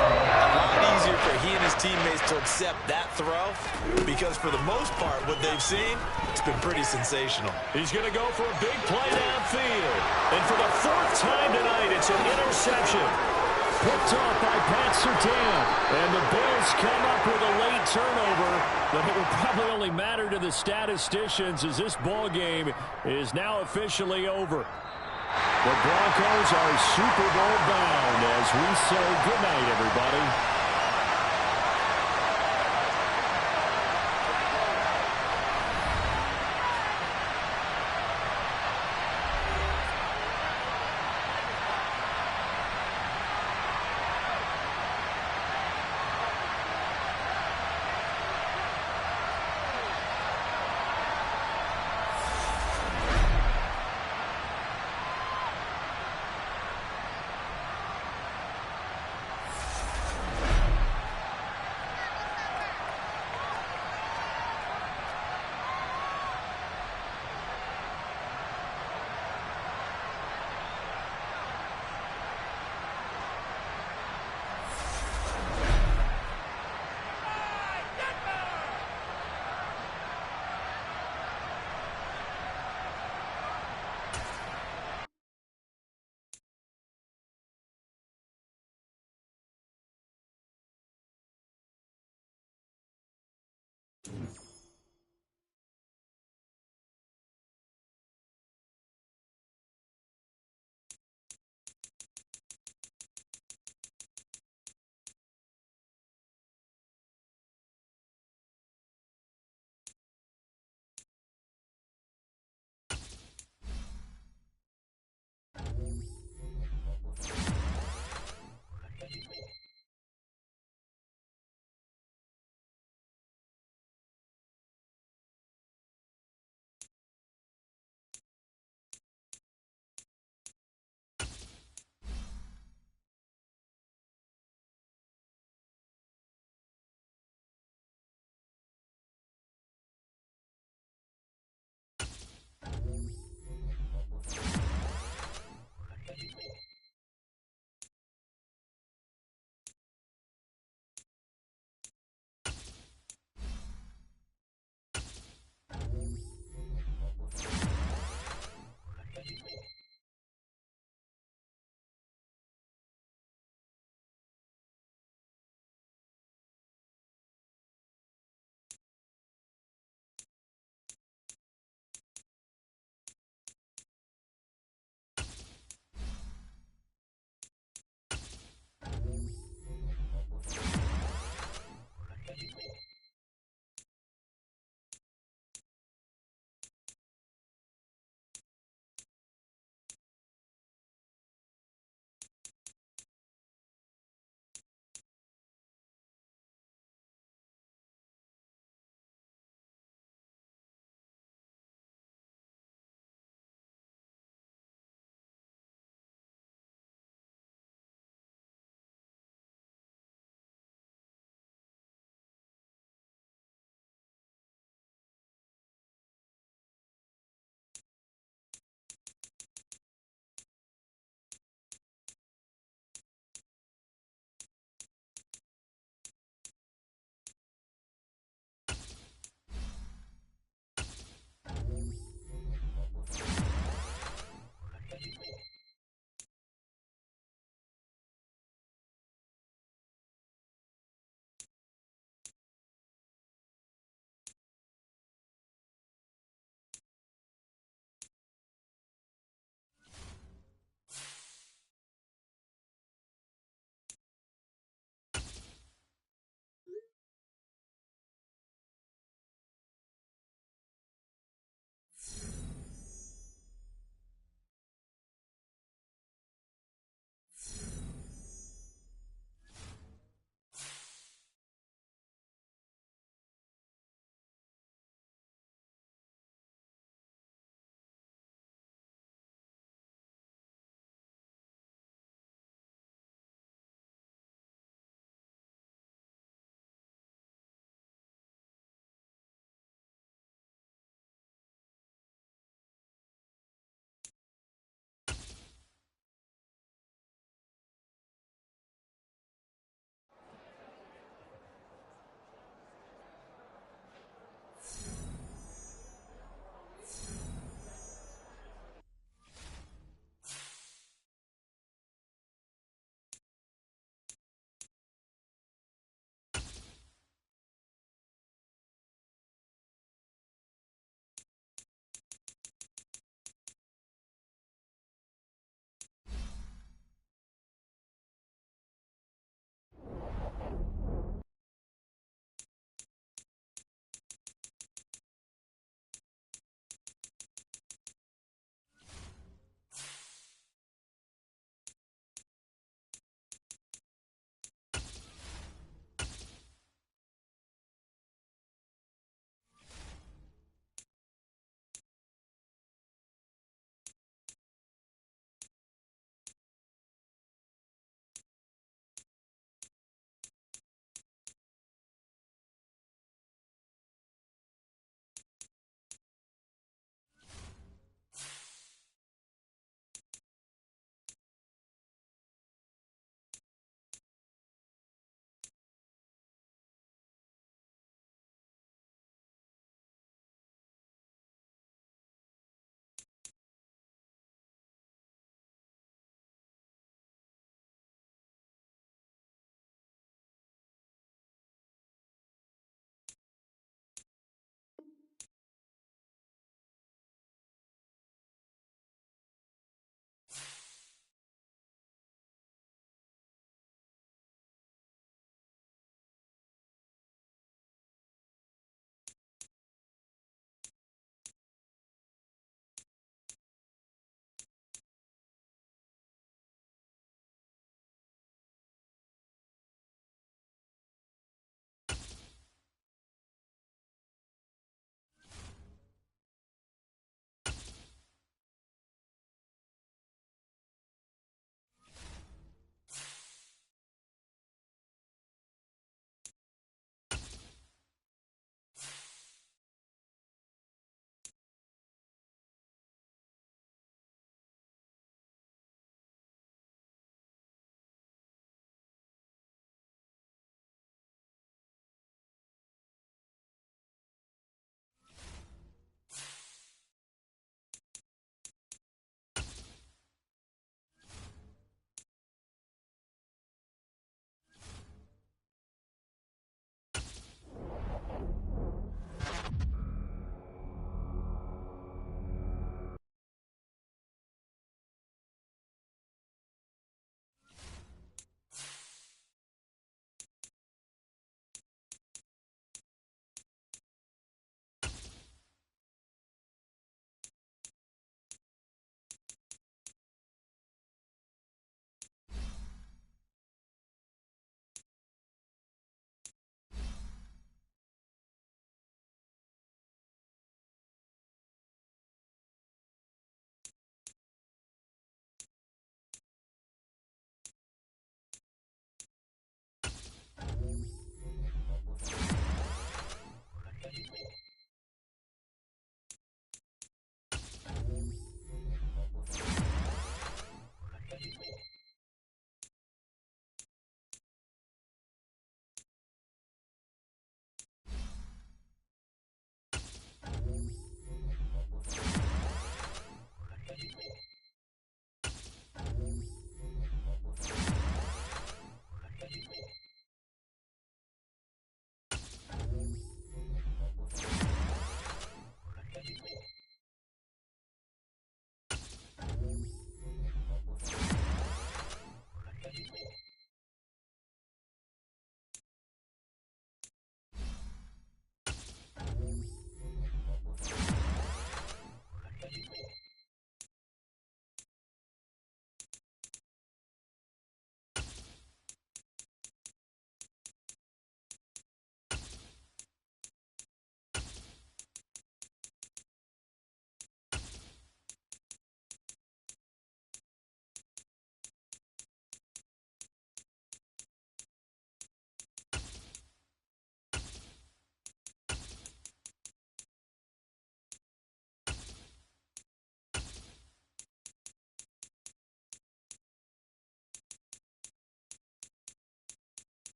Speaker 3: lot easier for he and his teammates to accept that throw because for the most part, what they've seen, it's been pretty sensational.
Speaker 1: He's going to go for a big play downfield. And for the 4th time tonight, it's an interception. Picked off by Pat Surtain. And the Bills come up with a late turnover, but it will probably only matter to the statisticians as this ball game is now officially over. The Broncos are Super Bowl bound as we say goodnight, everybody.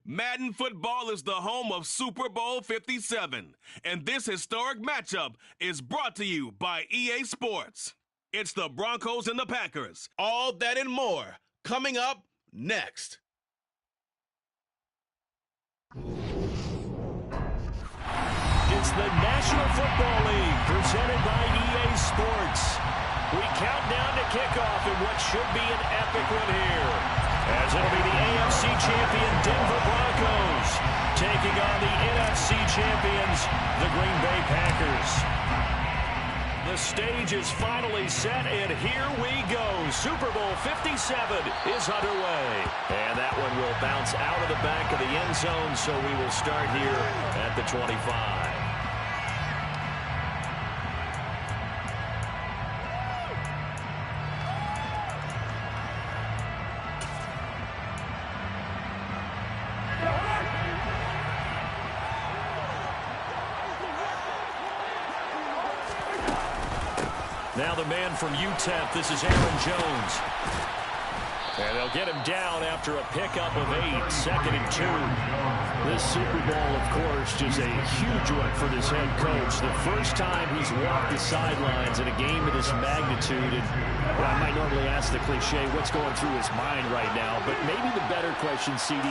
Speaker 6: Madden football is the home of Super Bowl 57, and this historic matchup is brought to you by EA Sports. It's the Broncos and the Packers. All that and more coming up next.
Speaker 1: It's the National Football League presented by EA Sports. We count down to kickoff in what should be an epic one here, as it'll be the AFC champion Denver Broncos taking on the NFC champions, the Green Bay Packers. The stage is finally set, and here we go. Super Bowl 57 is underway. And that one will bounce out of the back of the end zone, so we will start here at the 25. Now the man from UTEP, this is Aaron Jones. And they'll get him down after a pickup of 8, 2nd and 2. This Super Bowl, of course, just a huge one for this head coach. The first time he's walked the sidelines in a game of this magnitude. And I might normally ask the cliche, what's going through his mind right now? But maybe the better question, CD,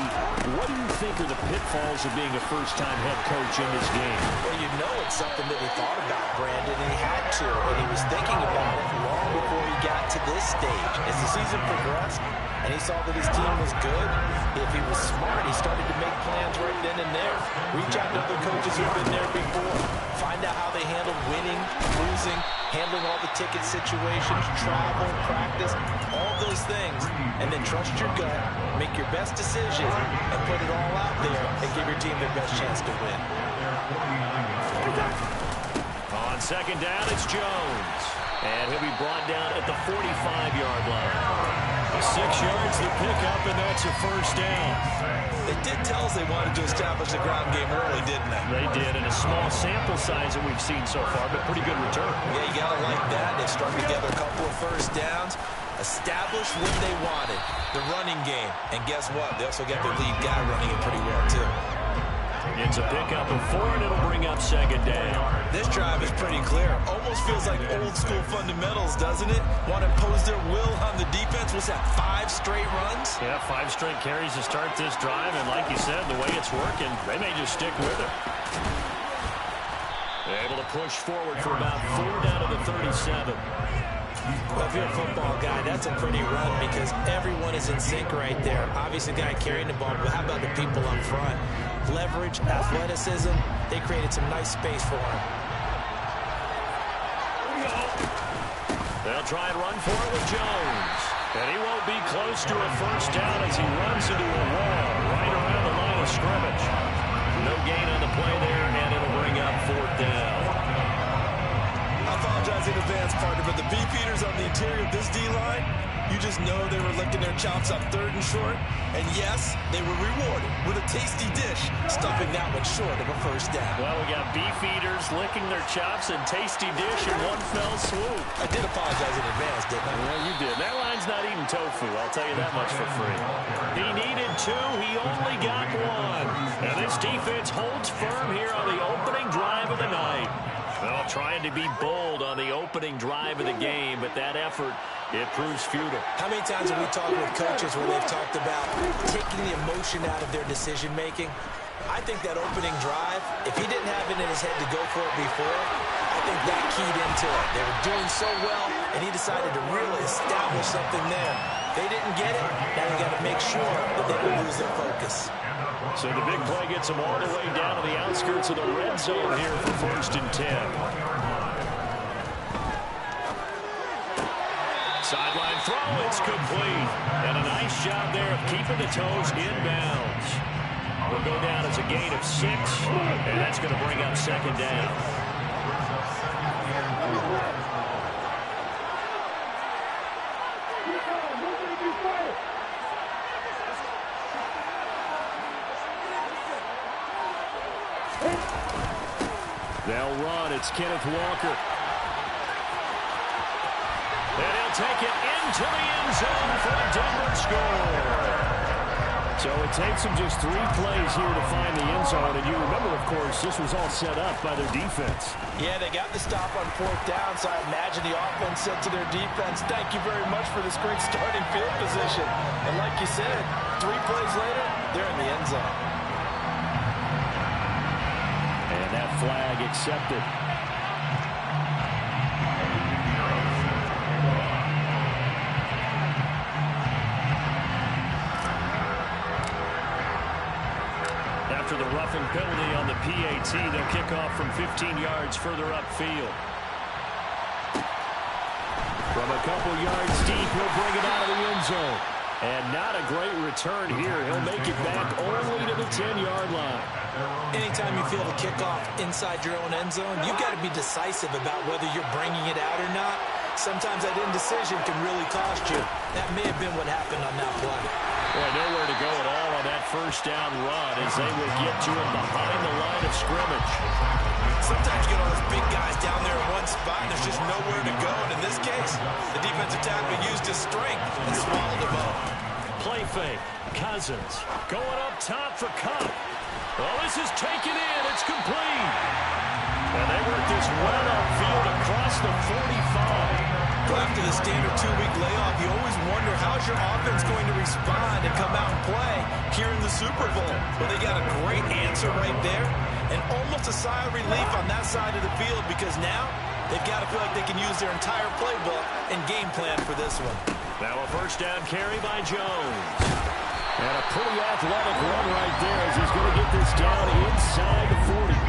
Speaker 1: what do you think are the pitfalls of being a first-time head coach in this game?
Speaker 2: Well, you know it's something that he thought about, Brandon, and he had to. And he was thinking about it long before he got to this stage. As the season progressed, and he saw that his team was good, if he was smart, he started to make plans right then and there. Reach out to other coaches who've been there before. Find out how they handle winning, losing, handling all the ticket situations, travel, practice, all those things. And then trust your gut, make your best decision, and put it all out there and give your team their best chance to win.
Speaker 1: On second down, it's Jones. And he'll be brought down at the 45-yard line. 6 yards to pick up, and that's a first down.
Speaker 3: They did tell us they wanted to establish the ground game early, didn't they?
Speaker 1: They did, in a small sample size that we've seen so far, but pretty good return.
Speaker 2: Yeah, you got to like that. They've strung together a couple of first downs, established what they wanted, the running game. And guess what? They also got their lead guy running it pretty well, too.
Speaker 1: It's a pickup of 4, and it'll bring up second down.
Speaker 3: This drive is pretty clear. Almost feels like old-school fundamentals, doesn't it? Want to impose their will on the defense. What's that, 5 straight runs?
Speaker 1: Yeah, 5 straight carries to start this drive, and like you said, the way it's working, they may just stick with it. They're able to push forward for about 4 down to the 37.
Speaker 2: Well, if you're a football guy, that's a pretty run because everyone is in sync right there. Obviously, the guy carrying the ball, but how about the people up front? Leverage, athleticism, they created some nice space for him.
Speaker 1: They'll try and run for it with Jones. And he won't be close to a first down as he runs into a wall right around the line of scrimmage. No gain on the play there, and it'll bring up 4th down.
Speaker 3: I apologize in advance, partner, but the beefeaters on the interior of this D-line, you just know they were licking their chops on 3rd and short. And yes, they were rewarded with a tasty dish, stuffing that one short of a first down.
Speaker 1: Well, we got beefeaters licking their chops and tasty dish in one fell swoop.
Speaker 3: I did apologize in advance, didn't I?
Speaker 1: Well, you did. That line's not eating tofu, I'll tell you that much for free. He needed 2, he only got 1. And this defense holds firm here on the opening drive of the night. Well, trying to be bold on the opening drive of the game, but that effort, it proves futile.
Speaker 2: How many times have we talked with coaches where they've talked about taking the emotion out of their decision-making? I think that opening drive, if he didn't have it in his head to go for it before, I think that keyed into it. They were doing so well, and he decided to really establish something there. They didn't get it. Now you got to make sure that they don't lose their focus.
Speaker 1: So the big play gets them all the way down to the outskirts of the red zone here for 1st and 10. Sideline throw, it's complete. And a nice job there of keeping the toes inbounds. Will go down as a gain of 6, and that's going to bring up second down. They'll run. It's Kenneth Walker. And he'll will take it into the end zone for a Denver score. So it takes them just 3 plays here to find the end zone. And you remember, of course, this was all set up by their defense.
Speaker 2: Yeah, they got the stop on 4th down, so I imagine the offense said to their defense, thank you very much for this great starting field position. And like you said, 3 plays later, they're in the end zone.
Speaker 1: And that flag accepted. After the roughing penalty on the PAT, they'll kick off from 15 yards further upfield. From a couple yards deep, he'll bring it out of the end zone. And not a great return here. He'll make it back only to the 10-yard line.
Speaker 2: Anytime you feel the kickoff inside your own end zone, you've got to be decisive about whether you're bringing it out or not. Sometimes that indecision can really cost you. That may have been what happened on that play.
Speaker 1: Boy, nowhere to go at all on that first down run as they will get to him behind the line of scrimmage.
Speaker 3: Sometimes you get all those big guys down there in one spot, and there's just nowhere to go. And in this case, the defensive tackle used his strength and swallowed the ball.
Speaker 1: Play fake. Cousins going up top for Cup. Well, this is taken in. It's complete. And they work this well upfield across the 45.
Speaker 3: After the standard 2-week layoff, you always wonder how's your offense going to respond and come out and play here in the Super Bowl. Well, they got a great answer right there and almost a sigh of relief on that side of the field because now they've got to feel like they can use their entire playbook and game plan for this one.
Speaker 1: Now a first down carry by Jones. And a pretty athletic run right there as he's going to get this down inside the 40.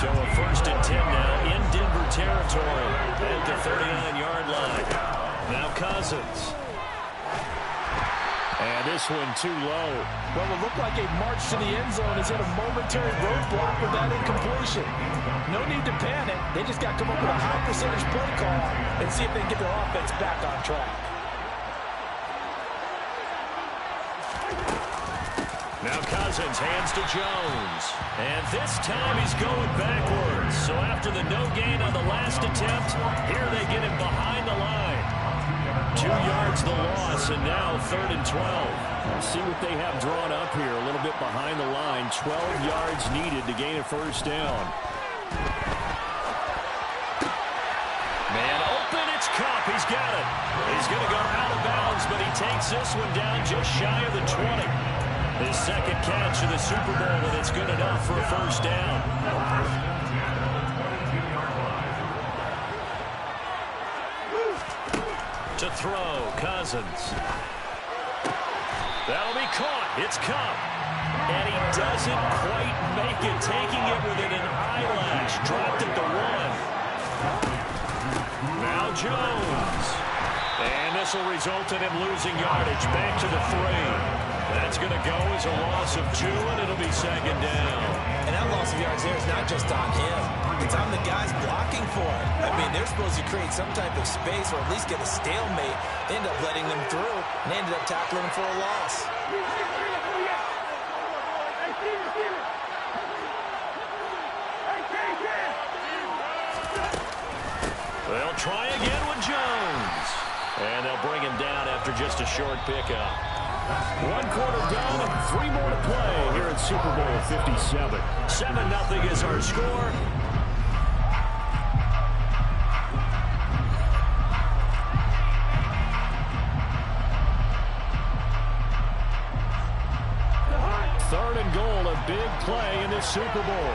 Speaker 1: So a 1st and 10 now in Denver territory at the 39-yard line. Now Cousins. And this one too low.
Speaker 2: Well, it looked like a march to the end zone is in a momentary roadblock with that incompletion. No need to panic. They just got to come up with a high percentage play call and see if they can get their offense back on track.
Speaker 1: Now Cousins hands to Jones. And this time he's going backwards. So after the no gain on the last attempt, here they get him behind the line. 2 yards the loss, and now 3rd and 12. Let's see what they have drawn up here. A little bit behind the line. 12 yards needed to gain a first down. Man open, it's Cup. He's got it. He's going to go out of bounds, but he takes this one down just shy of the 20. His 2nd catch of the Super Bowl, and it's good enough for a first down. To throw, Cousins. That'll be caught. It's Cup. And he doesn't quite make it, taking it within an eyelash. Dropped at the 1. Now Jones. And this will result in him losing yardage. Back to the 3. That's going to go as a loss of 2, and it'll be 2nd down.
Speaker 2: And that loss of yards there is not just on him. It's on the guys blocking for him. I mean, they're supposed to create some type of space or at least get a stalemate. They end up letting them through, and they ended up tackling him for a loss.
Speaker 1: They'll try again with Jones. And they'll bring him down after just a short pickup. 1 quarter done and 3 more to play here at Super Bowl 57. 7-0 is our score. Third and goal, a big play in this Super Bowl.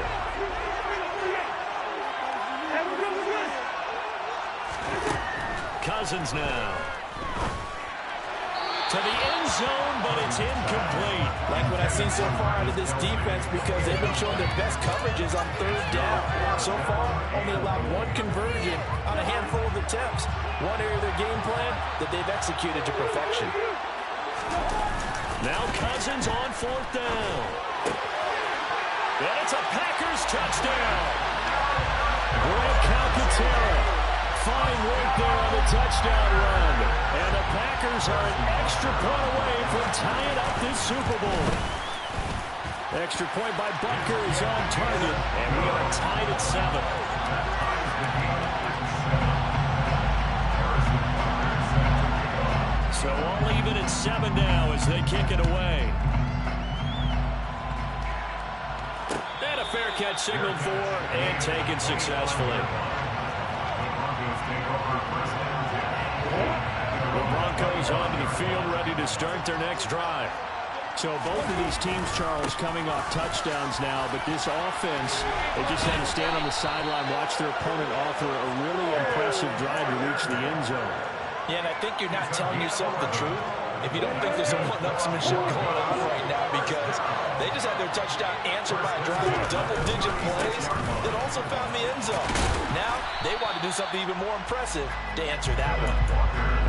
Speaker 1: Cousins now. To the end zone, but it's incomplete.
Speaker 2: Like what I've seen so far out of this defense because they've been showing their best coverages on 3rd down. So far, only allowed 1 conversion on a handful of attempts. One area of their game plan that they've executed to perfection.
Speaker 1: Now Cousins on 4th down. And it's a Packers touchdown. Greg Calcaterra. Fine work there on the touchdown run. And the Packers are an extra point away from tying up this Super Bowl. Extra point by Butker is on target. And we are tied at 7. So all even at 7 now as they kick it away. And a fair catch signaled for and taken successfully. The Broncos onto the field, ready to start their next drive. So both of these teams, Charles, coming off touchdowns now, but this offense, they just had to stand on the sideline, watch their opponent offer a really impressive drive to reach the end zone.
Speaker 2: Yeah, and I think you're not telling yourself the truth if you don't think there's some one-upsmanship going on right now, because they just had their touchdown answered by a drive with double-digit plays that also found the end zone. Now, they want to do something even more impressive to answer that one.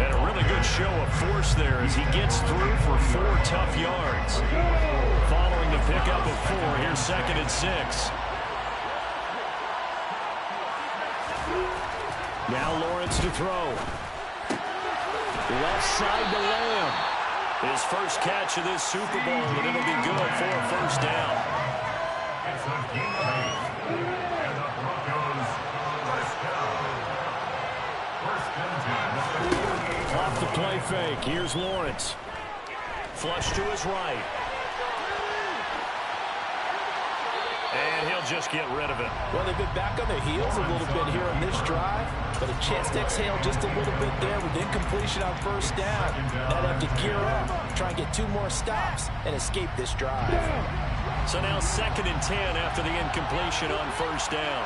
Speaker 1: And a really good show of force there as he gets through for 4 tough yards. Following the pickup of 4, here's 2nd and 6. Now Lawrence to throw. Left side to Lamb. His first catch of this Super Bowl, and it'll be good for a first down. Off the play fake. Here's Lawrence. Flush to his right. And he'll just get rid of it.
Speaker 2: Well, they've been back on their heels a little bit here on this drive, but a chance to exhale just a little bit there with incompletion on first down. Now they have to gear up, try and get 2 more stops, and escape this drive.
Speaker 1: So now 2nd and 10 after the incompletion on first down.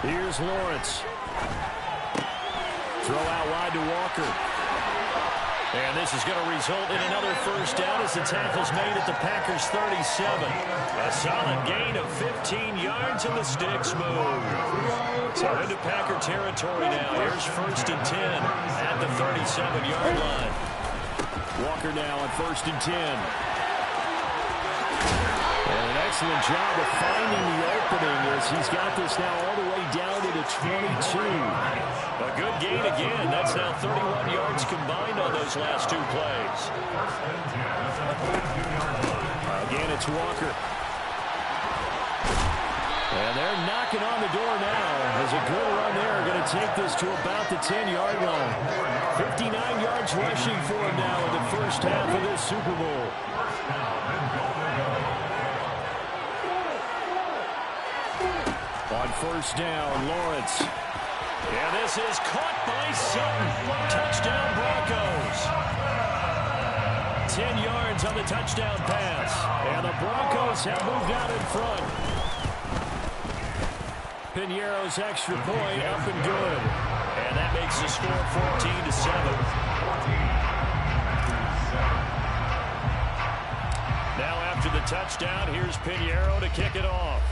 Speaker 1: Here's Lawrence. Throw out wide to Walker. And this is going to result in another first down as the tackle's made at the Packers' 37. A solid gain of 15 yards and the sticks move. So into Packer territory now. Here's 1st and 10 at the 37-yard line. Walker now on 1st and 10. And an excellent job of finding the opening as he's got this now all the way down to the 22. A good gain again. That's now 31 yards combined on those last 2 plays. Again, it's Walker. And they're knocking on the door now. As a good run there, going to take this to about the 10-yard line. 59 yards rushing for him now in the first half of this Super Bowl. On first down, Lawrence. And this is caught by Sutton. Touchdown, Broncos. 10 yards on the touchdown pass. And the Broncos have moved out in front. Piñeiro's extra point up and good. And that makes the score 14-7. Now after the touchdown, here's Piñeiro to kick it off.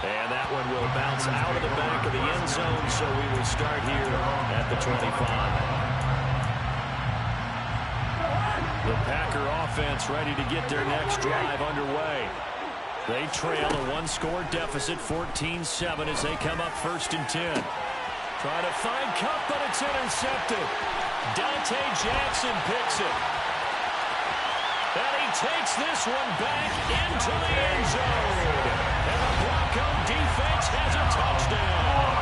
Speaker 1: And that one will bounce out of the back of the end zone, so we will start here at the 25. The Packer offense ready to get their next drive underway. They trail a 1-score deficit, 14-7, as they come up 1st and 10. Trying to find Kupp, but it's intercepted. Dante Jackson picks it. And he takes this one back into the end zone. And the Bronco defense has a touchdown.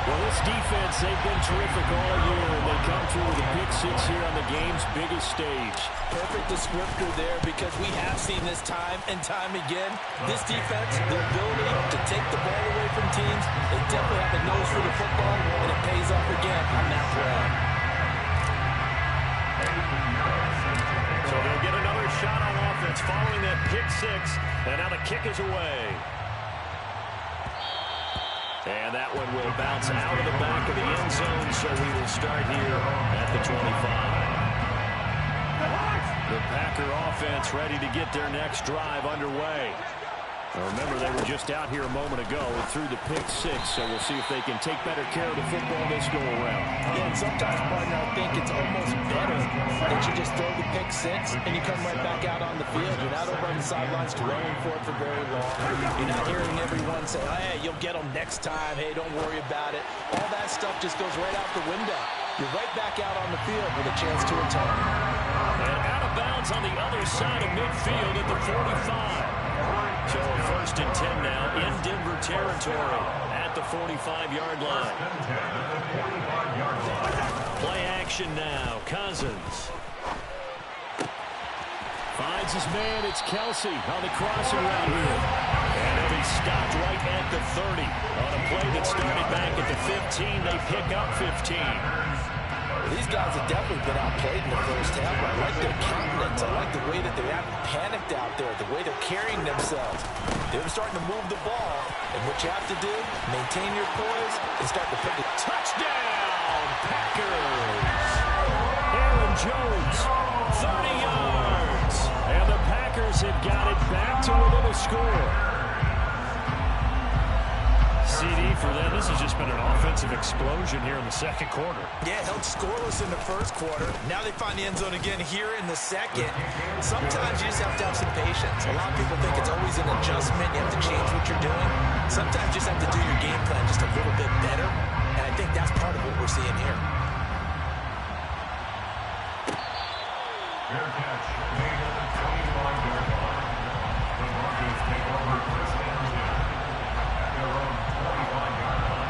Speaker 1: Well, this defense, they've been terrific all year, and they come through with a pick 6 here on the game's biggest stage.
Speaker 2: Perfect descriptor there, because we have seen this time and time again. This defense, their ability to take the ball away from teams, they definitely have a nose for the football, and it pays off again on that play.
Speaker 1: So they'll get another shot on offense following that pick 6, and now the kick is away. And that one will bounce out of the back of the end zone, so we will start here at the 25. The Packer offense ready to get their next drive underway. Now remember, they were just out here a moment ago through the pick 6, so we'll see if they can take better care of the football this go-around.
Speaker 2: Yeah, and sometimes, partner, I think it's almost better that you just throw the pick 6 and you come right back out on the field. You're not over on the sidelines dwelling for it for very long. You're not hearing everyone say, hey, you'll get them next time. Hey, don't worry about it. All that stuff just goes right out the window. You're right back out on the field with a chance to return.
Speaker 1: And out of bounds on the other side of midfield at the 45. So 1st and 10 now in Denver territory at at the 45-yard line. Play action now. Cousins finds his man. It's Kelsey on the crossing route here. And then he's stopped right at the 30. On a play that started back at the 15, they pick up 15.
Speaker 2: These guys have definitely been outplayed in the first half. I like their countenance. I like the way that they haven't panicked out there, the way they're carrying themselves. They're starting to move the ball. And what you have to do, maintain your poise and start to put the
Speaker 1: touchdown, Packers. Aaron Jones, 30 yards. And the Packers have got it back to within a score. CD for them. This has just been an offensive explosion here in the second quarter.
Speaker 3: Yeah, held scoreless in the first quarter. Now they find the end zone again here in the second. Sometimes you just have to have some patience. A lot of people think it's always an adjustment. You have to change what you're doing. Sometimes you just have to do your game plan just a little bit better. And I think that's part of what we're seeing here.
Speaker 5: Fair catch made at the 25-yard line. The Broncos take over first and 10 at their own 25-yard line.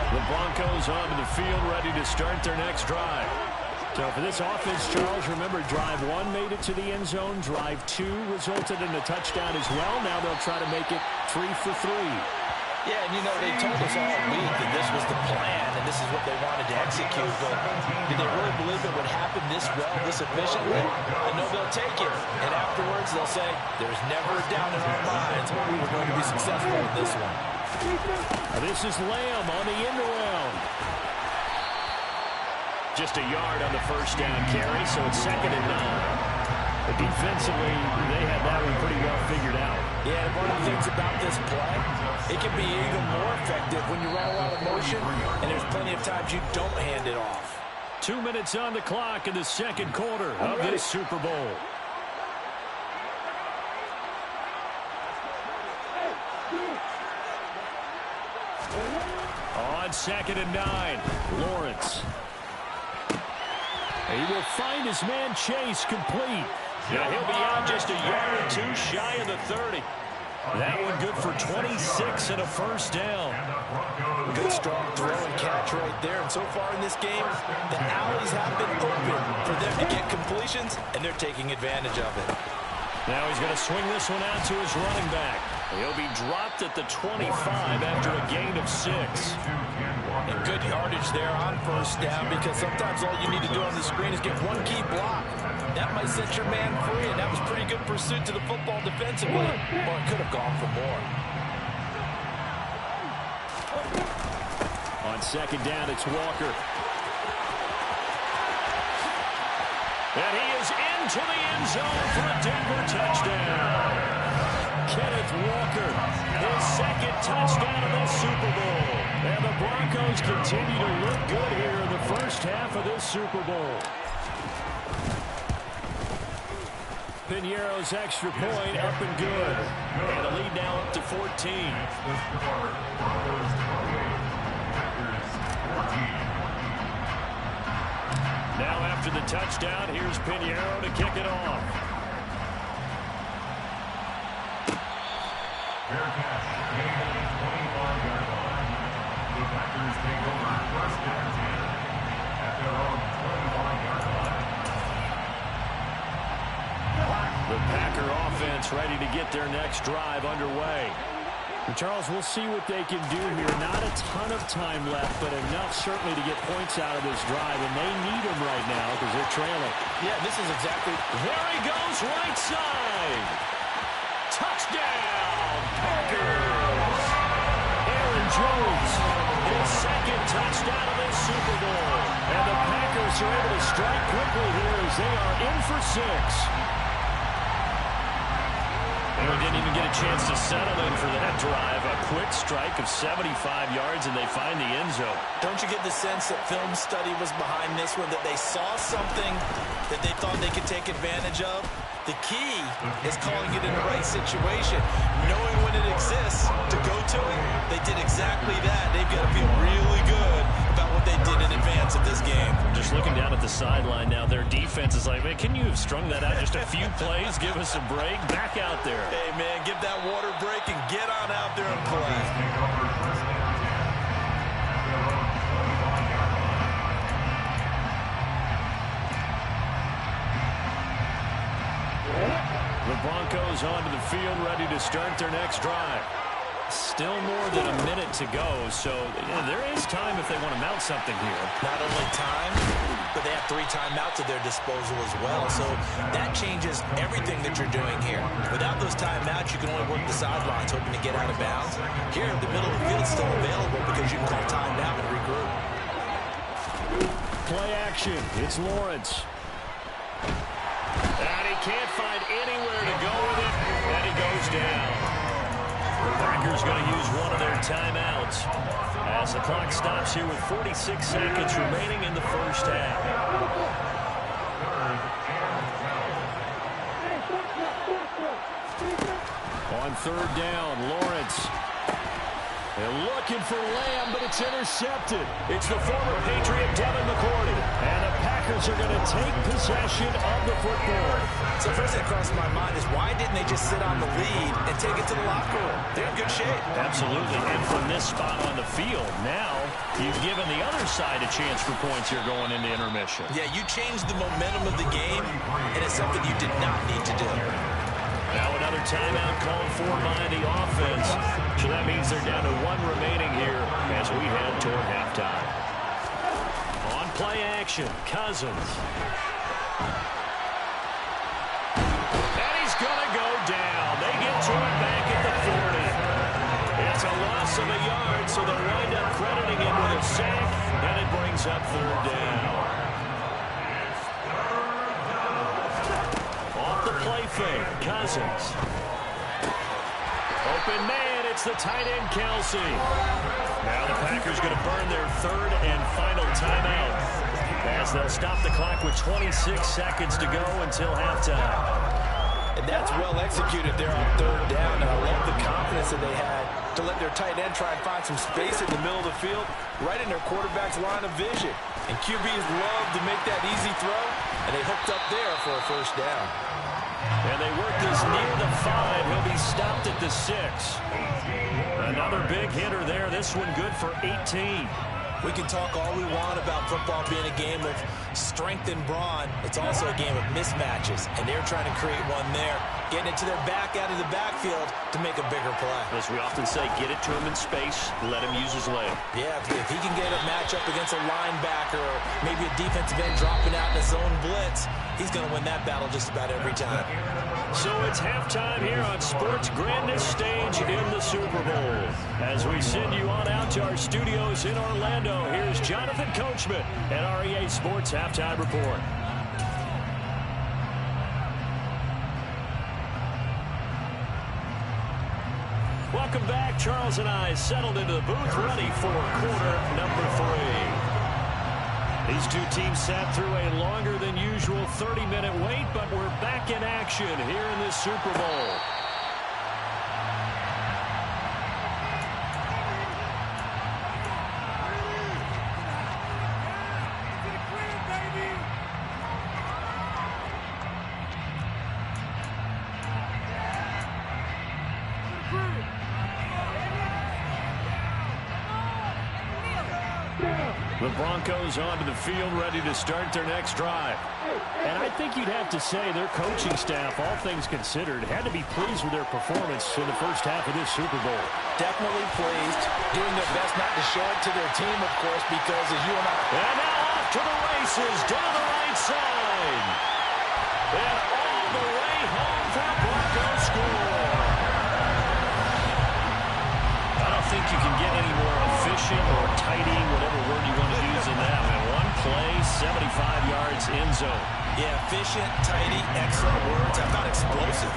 Speaker 1: The Broncos onto the field, ready to start their next drive. So for this offense, Charles, remember, drive 1 made it to the end zone. Drive 2 resulted in a touchdown as well. Now they'll try to make it 3 for 3.
Speaker 2: Yeah, and you know, they told us all week that this was the plan and this is what they wanted to execute, but did they really believe it would happen this well, this efficiently? I know they'll take it, and afterwards they'll say, there's never a doubt in our minds we were going to be successful in this one.
Speaker 1: This is Lamb on the end around. Just a yard on the first down carry, so it's 2nd and 9. But defensively, they had that one pretty well figured out.
Speaker 2: Yeah, and one of the things about this play, it can be even more effective when you run a lot of motion, and there's plenty of times you don't hand it off.
Speaker 1: 2 minutes on the clock in the second quarter of this Super Bowl. On 2nd and 9, Lawrence. He will find his man Chase complete. Yeah, he'll be out just a yard or 2 shy of the 30. That one good for 26 and a first down.
Speaker 2: Good strong throw and catch right there. And so far in this game, the alleys have been open for them to get completions, and they're taking advantage of it.
Speaker 1: Now he's going to swing this one out to his running back. He'll be dropped at the 25 after a gain of 6.
Speaker 2: And good yardage there on first down, because sometimes all you need to do on the screen is get one key block. That might set your man free, and that was pretty good pursuit to the football defensively. Or it could have gone for more.
Speaker 1: On 2nd down, it's Walker. And he is into the end zone for a Denver touchdown. Kenneth Walker, his 2nd touchdown of this Super Bowl. And the Broncos continue to look good here in the first half of this Super Bowl. Piñeiro's extra point up and good. And the lead now up to 14. Now after the touchdown, here's Piñeiro to kick it off.
Speaker 5: Fair catch made at the 25-yard line. The Packers take over first and 10 at their own 25-yard line.
Speaker 1: The Packer offense ready to get their next drive underway. And Charles, we'll see what they can do here. Not a ton of time left, but enough certainly to get points out of this drive, and they need them right now because they're trailing.
Speaker 2: Yeah, this is exactly...
Speaker 1: There he goes, right side. Touchdown, Packers. Aaron Jones, his 2nd touchdown of this Super Bowl. And the Packers are able to strike quickly here as they are in for 6. And we didn't even get a chance to settle in for that drive. A quick strike of 75 yards, and they find the end zone.
Speaker 3: Don't you get the sense that film study was behind this one, that they saw something that they thought they could take advantage of? The key is calling it in the right situation. Knowing when it exists to go to it, they did exactly that. They've got to feel really good about what they did in advance of this game.
Speaker 1: Just looking down at at the sideline now. Their defense is like, man, can you have strung that out just a few plays? Give us a break. Back out there.
Speaker 3: Hey, man, give that water break and get on out there and play.
Speaker 1: The Broncos onto the field, ready to start their next drive. Still more than a minute to go, so there is time if they want to mount something here.
Speaker 2: Not only time, but they have 3 timeouts at their disposal as well, so that changes everything that you're doing here. Without those timeouts, you can only work the sidelines, hoping to get out of bounds. Here, the middle of the field is still available because you can call timeout and regroup.
Speaker 1: Play action. It's Lawrence. And he can't find anywhere to go with it, and he goes down. The Packers going to use one of their timeouts as the clock stops here with 46 seconds remaining in the first half. On third down, Lawrence. They're looking for Lamb, but it's intercepted. It's the former Patriot Devin McCourty, and the Packers are going to take possession of the football.
Speaker 2: So first thing that crossed my mind is why didn't they just sit on the lead and take it to the locker room? They're in good shape.
Speaker 1: Absolutely, and from this spot on the field, now you've given the other side a chance for points here going into intermission.
Speaker 2: Yeah, you changed the momentum of the game, and it's something you did not need to do.
Speaker 1: Now another timeout called for by the offense. So that means they're down to 1 remaining here as we head toward halftime. On play action, Cousins. And he's going to go down. They get to it back at the 40. It's a loss of a yard, so they'll wind up crediting him with a sack, and it brings up third down. Off the play fake, Cousins. Open man, it's the tight end, Kelsey. Now the Packers going to burn their third and final timeout as they'll stop the clock with 26 seconds to go until halftime.
Speaker 2: And that's well executed there on third down. And I love the confidence that they had to let their tight end try and find some space in the middle of the field, right in their quarterback's line of vision. And QBs love to make that easy throw, and they hooked up there for a first down.
Speaker 1: And they work this near the 5. He'll be stopped at the 6. Another big hitter there. This one good for 18.
Speaker 2: We can talk all we want about football being a game of strength and brawn. It's also a game of mismatches, and they're trying to create one there, getting it to their back out of the backfield to make a bigger play.
Speaker 1: As we often say, get it to him in space, let him use his leg.
Speaker 2: Yeah, if he can get a matchup against a linebacker or maybe a defensive end dropping out in a zone blitz, he's going to win that battle just about every time.
Speaker 1: So it's halftime here on sports' grandest stage in the Super Bowl. As we send you on out to our studios in Orlando, here's Jonathan Coachman at our EA Sports Halftime Report. Welcome back. Charles and I settled into the booth, ready for quarter number 3. These two teams sat through a longer than usual 30-minute wait, but we're back in action here in this Super Bowl. The Broncos onto the field, ready to start their next drive. And I think you'd have to say their coaching staff, all things considered, had to be pleased with their performance in the first half of this Super Bowl.
Speaker 2: Definitely pleased, doing their best not to show it to their team, of course, because as you and I...
Speaker 1: And now off to the races, down the right side. And all the way home for a Broncos score. I don't think you can get any more efficient or tidy, whatever word you want to use in that. And one play, 75 yards in zone.
Speaker 2: Yeah, efficient, tidy, excellent words. How about explosive?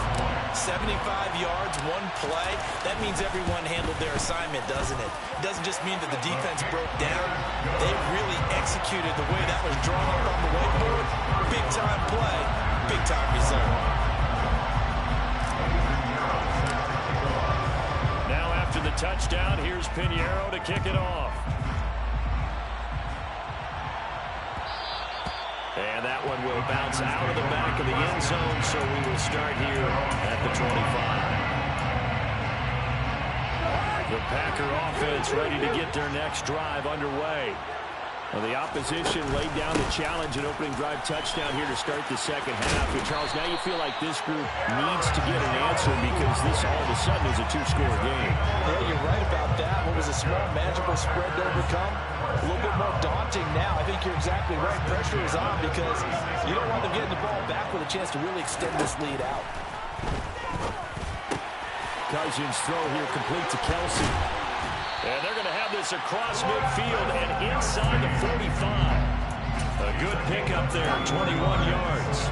Speaker 2: 75 yards, one play. That means everyone handled their assignment, doesn't it? It doesn't just mean that the defense broke down. They really executed the way that was drawn up on the whiteboard. Big-time play, big-time result.
Speaker 1: Now after the touchdown, here's Pinheiro to kick it off. And that one will bounce out of the back of the end zone, so we will start here at the 25. The Packer offense ready to get their next drive underway. Well, the opposition laid down the challenge and opening drive touchdown here to start the second half. And, Charles, now you feel like this group needs to get an answer because this all of a sudden is a two-score game.
Speaker 2: Yeah, you're right about that. What was a small, manageable spread to overcome? A little bit more daunting now. I think you're exactly right. Pressure is on because you don't want them getting the ball back with a chance to really extend this lead out.
Speaker 1: Cousins throw here complete to Kelsey. And they're going to have this across midfield and inside the 45. A good pickup there, 21 yards.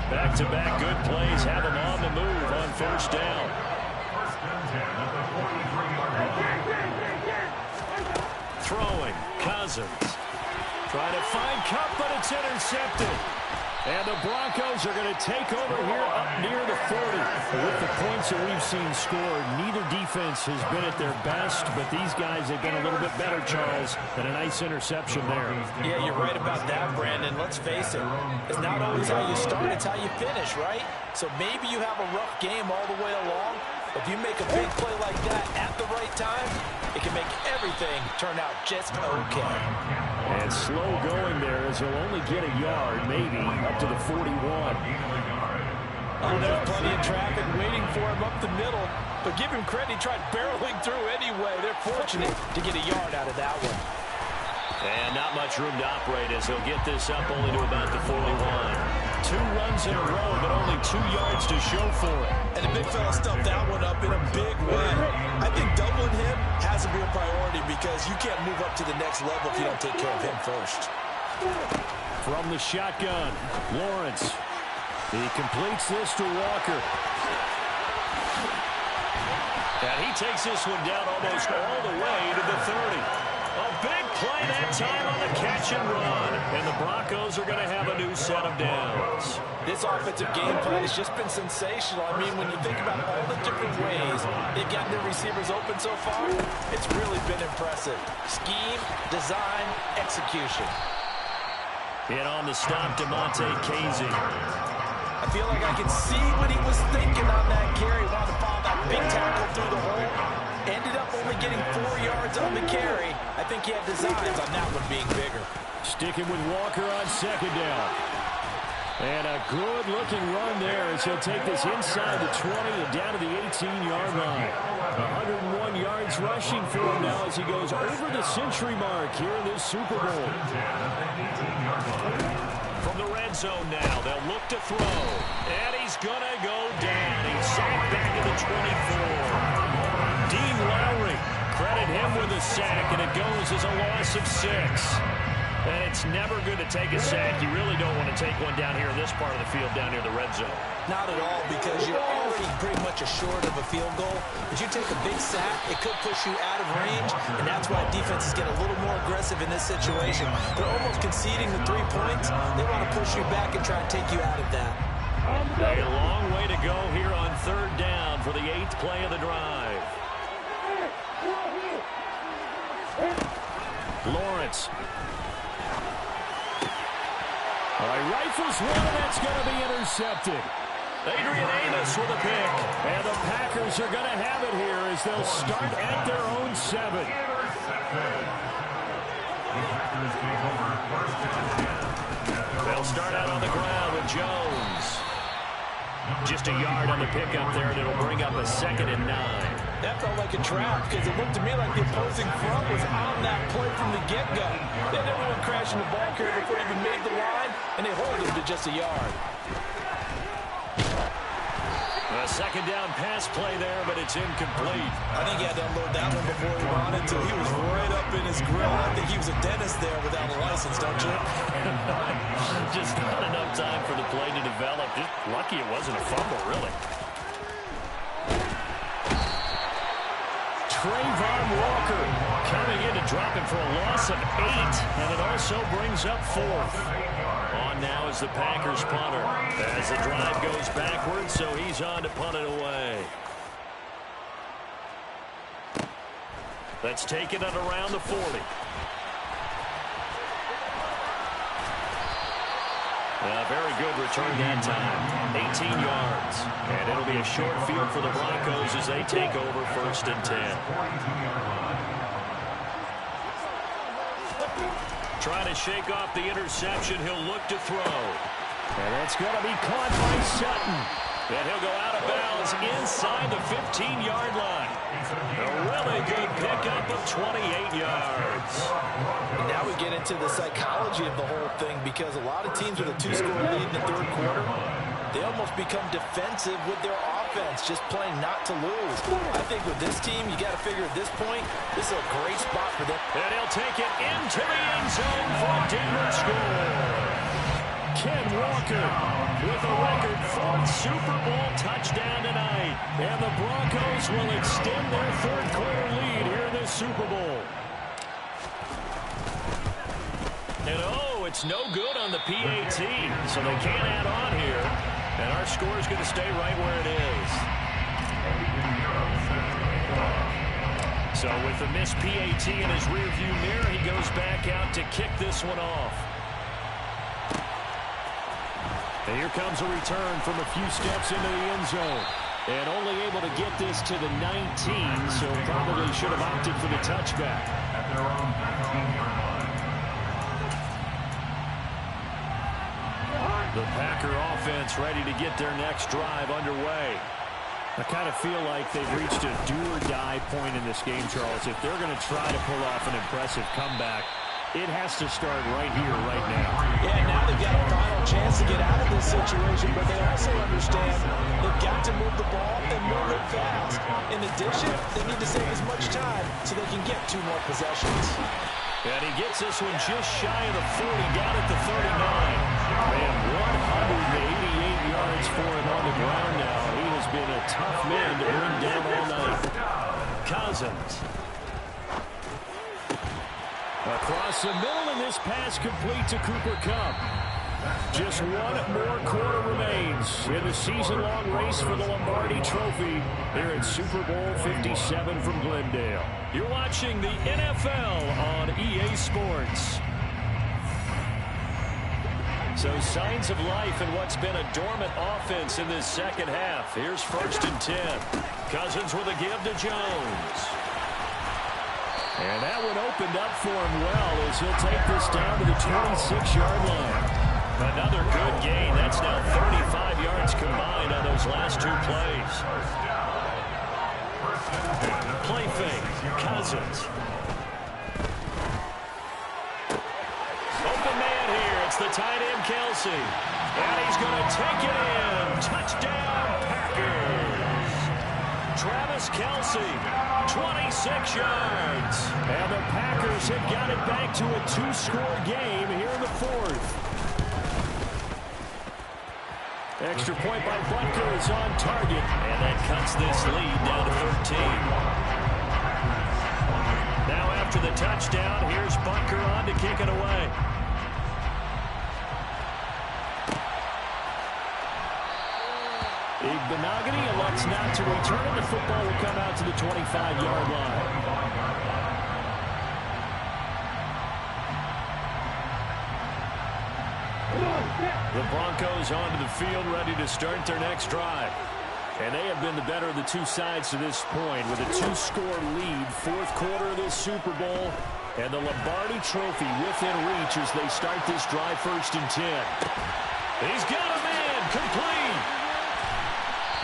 Speaker 1: Back-to-back good plays have them on the move on first down. Throwing, Cousins. Trying to find Cup, but it's intercepted. And the Broncos are going to take over here up near the 40. With the points that we've seen scored, neither defense has been at their best, but these guys have been a little bit better, Charles, and a nice interception there.
Speaker 2: Yeah, you're right about that, Brandon. Let's face it. It's not always how you start, it's how you finish, right? So maybe you have a rough game all the way along. If you make a big play like that at the right time, it can make everything turn out just okay.
Speaker 1: And slow going there as he'll only get a yard, maybe, up to the 41.
Speaker 2: Oh, there's plenty of traffic waiting for him up the middle. But give him credit, he tried barreling through anyway. They're fortunate to get a yard out of that one.
Speaker 1: And not much room to operate as he'll get this up only to about the 41. 2 runs in a row, but only 2 yards to show for it.
Speaker 3: And the big fella stuffed that one up in a big way. I think doubling him has to be a priority because you can't move up to the next level if you don't take care of him first.
Speaker 1: From the shotgun, Lawrence. He completes this to Walker. And he takes this one down almost all the way to the 30. A big play that time on the catch and run. And the Broncos are going to have a new set of downs.
Speaker 2: This offensive game plan has just been sensational. I mean, when you think about all the different ways they've gotten their receivers open so far, it's really been impressive. Scheme, design, execution.
Speaker 1: And on the stop, DeMonte Casey.
Speaker 2: I feel like I can see what he was thinking on that carry. Wanted to follow that big tackle through the hole. Ended up only getting 4 yards on the carry. I think he had designs on that one being bigger.
Speaker 1: Sticking with Walker on second down. And a good-looking run there as he'll take this inside the 20 and down to the 18-yard line. 101 yards rushing for him now as he goes over the century mark here in this Super Bowl. From the red zone now, they'll look to throw. And he's going to go down. He's sacked back to the 24. Dean Lowry, credit him with a sack, and it goes as a loss of 6. And it's never good to take a sack. You really don't want to take one down here in this part of the field, down near the red zone.
Speaker 2: Not at all, because you're already pretty much assured of a field goal. If you take a big sack, it could push you out of range, and that's why defenses get a little more aggressive in this situation. They're almost conceding the 3 points. They want to push you back and try to take you out of that.
Speaker 1: A long way to go here on third down for the 8th play of the drive. Lawrence. All right, rifles one, and that's going to be intercepted. Adrian Amos with a pick. And the Packers are going to have it here as they'll start at their own 7. They'll start out on the ground with Jones. Just a yard on the pickup there, and it'll bring up a 2nd and 9.
Speaker 2: That felt like a trap because it looked to me like the opposing front was on that play from the get-go. They never went crashing the ball carrier before it even made the line, and they hold him to just a yard.
Speaker 1: A second down pass play there, but it's incomplete.
Speaker 3: I think he had to unload that one before he wanted to. He was right up in his grill. I think he was a dentist there without a license, don't you?
Speaker 1: Just not enough time for the play to develop. Just lucky it wasn't a fumble, really. Trayvon Walker coming in to drop him for a loss of 8, and it also brings up 4th. On now is the Packers punter as the drive goes backwards, so he's on to punt it away. Let's take it at around the 40. A very good return that time. 18 yards. And it'll be a short field for the Broncos as they take over 1st and 10. Trying to shake off the interception. He'll look to throw. And it's going to be caught by Sutton. And he'll go out of bounds inside the 15-yard line. A really good pickup of 28 yards.
Speaker 2: And now we get into the psychology of the whole thing, because a lot of teams with a 2-score lead in the 3rd quarter, they almost become defensive with their offense, just playing not to lose. I think with this team, you got to figure at this point, this is a great spot for them.
Speaker 1: And he'll take it into the end zone for a Denver score. Ken Walker with a record 4th Super Bowl touchdown tonight. And the Broncos will extend their 3rd quarter lead here in this Super Bowl. And it's no good on the PAT, so they can't add on here. And our score is going to stay right where it is. So with the missed PAT in his rearview mirror, he goes back out to kick this one off. And here comes a return from a few steps into the end zone. And only able to get this to the 19, so probably should have opted for the touchback.
Speaker 5: At their own 15-yard line.
Speaker 1: The Packer offense ready to get their next drive underway. I kind of feel like they've reached a do-or-die point in this game, Charles. If they're going to try to pull off an impressive comeback, it has to start right here, right now.
Speaker 2: Yeah, now they've got a final chance to get out of this situation, but they also understand they've got to move the ball and move it fast. In addition, they need to save as much time so they can get 2 more possessions.
Speaker 1: And he gets this one just shy of the 40, down at the 39. Man, 188 yards for him on the ground now. He has been a tough man to bring down all night. Cousins. Across the middle, and this pass complete to Cooper Kupp. Just 1 more quarter remains in the season-long race for the Lombardi Trophy here at Super Bowl 57 from Glendale. You're watching the NFL on EA Sports. So signs of life in what's been a dormant offense in this second half. Here's 1st and 10. Cousins with a give to Jones. And that one opened up for him well as he'll take this down to the 26-yard line. Another good gain. That's now 35 yards combined on those last 2 plays. Play fake. Cousins. Open man here. It's the tight end, Kelsey. And he's going to take it in. Touchdown, Packers. Travis Kelsey, 26 yards. And the Packers have got it back to a 2-score game here in the 4th. Extra point by Butker is on target. And that cuts this lead down to 13. Now after the touchdown, here's Butker on to kick it away. Igbenogany elects not to return, and the football will come out to the 25-yard line. The Broncos onto the field, ready to start their next drive. And they have been the better of the 2 sides to this point with a 2-score lead, 4th quarter of this Super Bowl, and the Lombardi Trophy within reach as they start this drive 1st and 10. He's got him in, complete.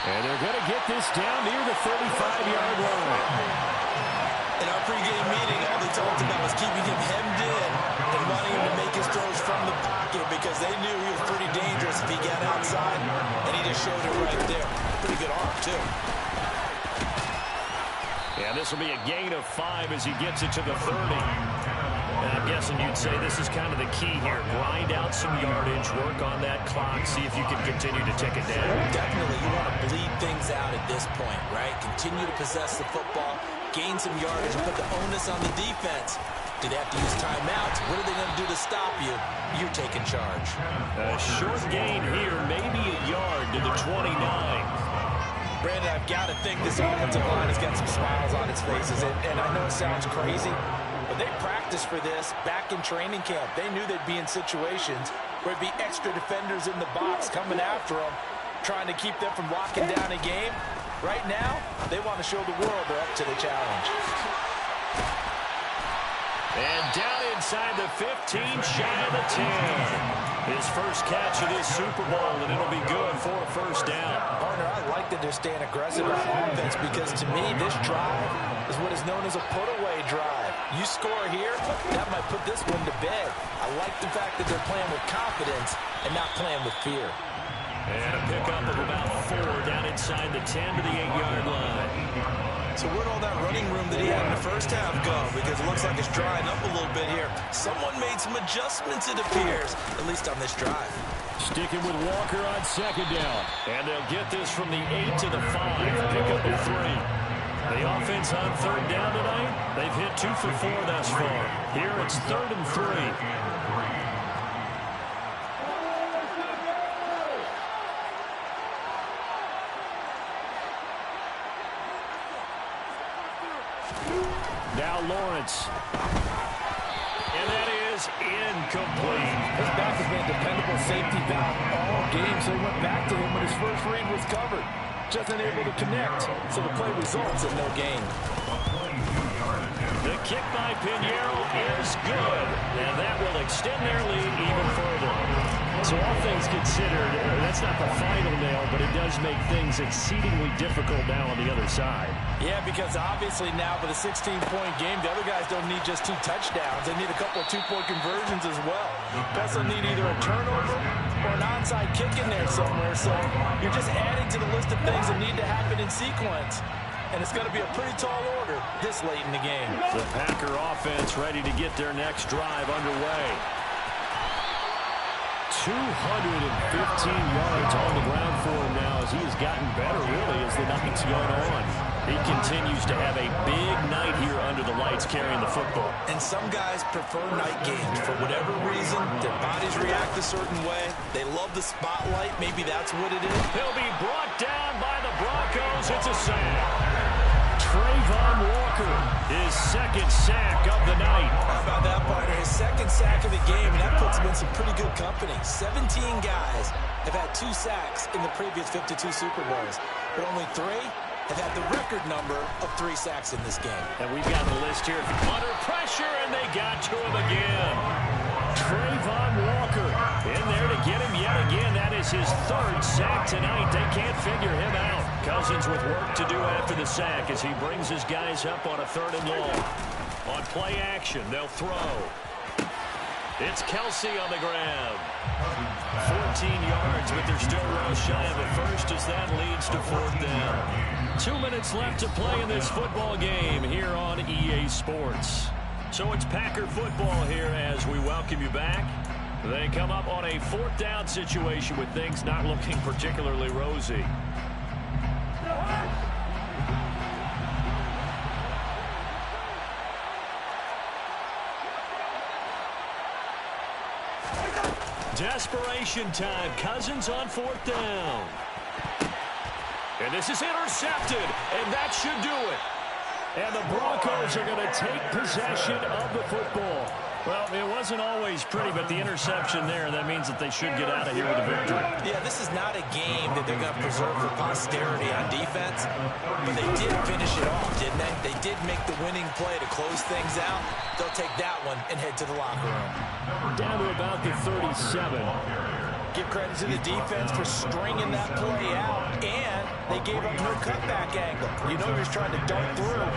Speaker 1: And they're going to get this down near the 35-yard line.
Speaker 3: In our pregame meeting, all they talked about was keeping him hemmed in and wanting him to make his throws from the pocket because they knew he was pretty dangerous if he got outside, and he just showed it right there. Pretty good arm, too.
Speaker 1: Yeah, this will be a gain of 5 as he gets it to the 30. And I'm guessing you'd say this is kind of the key here. Grind out some yardage, work on that clock, see if you can continue to tick it down.
Speaker 2: Definitely, you want to bleed things out at this point, right? Continue to possess the football, gain some yardage, and put the onus on the defense. Do they have to use timeouts? What are they going to do to stop you? You're taking charge.
Speaker 1: A short gain here, maybe a yard to the 29.
Speaker 2: Brandon, I've got to think this offensive line has got some smiles on its faces. And I know it sounds crazy, but they practiced for this back in training camp. They knew they'd be in situations There'd be extra defenders in the box coming after them, trying to keep them from locking down a game. Right now, they want to show the world they're up to the challenge.
Speaker 1: And down inside the 15, shy of the 10. His first catch of this Super Bowl, and it'll be good for a first down.
Speaker 2: Partner, I like that they're staying aggressive on offense because, to me, this drive is what is known as a put-away drive. You score here, that might put this one to bed. I like the fact that they're playing with confidence and not playing with fear.
Speaker 1: And a pickup of about 4 down inside the 10 to the 8-yard line.
Speaker 3: So where'd all that running room that he had in the first half go? Because it looks like it's drying up a little bit here. Someone made some adjustments, it appears, at least on this drive.
Speaker 1: Sticking with Walker on second down. And they'll get this from the 8 to the 5. Pickup of 3. The offense on third down tonight, they've hit 2 for 4 thus far. Here it's 3rd and 3. Now Lawrence. And that is incomplete.
Speaker 2: His back has been a dependable safety valve all game, so he went back to him when his first read was covered. Just unable to connect, so the play results in no gain.
Speaker 1: The kick by Pinheiro is good, and that will extend their lead even further. So all things considered, that's not the final nail, but it does make things exceedingly difficult now on the other side.
Speaker 2: Yeah, because obviously now with a 16-point game, the other guys don't need just 2 touchdowns. They need a couple of 2-point conversions as well. Plus they'll need either a turnover or an onside kick in there somewhere. So you're just adding to the list of things that need to happen in sequence. And it's going to be a pretty tall order this late in the game.
Speaker 1: The Packer offense ready to get their next drive underway. 215 yards on the ground for him now as he has gotten better, really, as the night's gone on. He continues to have a big night here under the lights carrying the football.
Speaker 3: And some guys prefer night games. For whatever reason, their bodies react a certain way. They love the spotlight. Maybe that's what it is.
Speaker 1: He'll be brought down by the Broncos. It's a sack. Trayvon Walker, his second sack of the night.
Speaker 3: How about that, partner? His second sack of the game, and that puts him in some pretty good company. 17 guys have had 2 sacks in the previous 52 Super Bowls, but only 3 have had the record number of 3 sacks in this game.
Speaker 1: And we've got the list here. Under pressure, and they got to him again. Trayvon Walker in there to get him yet again. That is his 3rd sack tonight. They can't figure him out. Cousins with work to do after the sack as he brings his guys up on a 3rd and long. On play action, they'll throw. It's Kelsey on the ground. 14 yards, but they're still well shy of the first as that leads to 4th down. 2 minutes left to play in this football game here on EA Sports. So it's Packer football here as we welcome you back. They come up on a 4th down situation with things not looking particularly rosy. Desperation time. Cousins on 4th down. And this is intercepted, and that should do it. And the Broncos are going to take possession of the football. Well, it wasn't always pretty, but the interception there, that means that they should get out of here with a victory.
Speaker 3: Yeah, this is not a game that they're going to preserve for posterity on defense, but they did finish it off, didn't they? They did make the winning play to close things out. They'll take that one and head to the locker room.
Speaker 1: Down to about the 37.
Speaker 2: Give credit to the defense for stringing that play out, and they gave up no cutback angle. You know he was trying to dart through.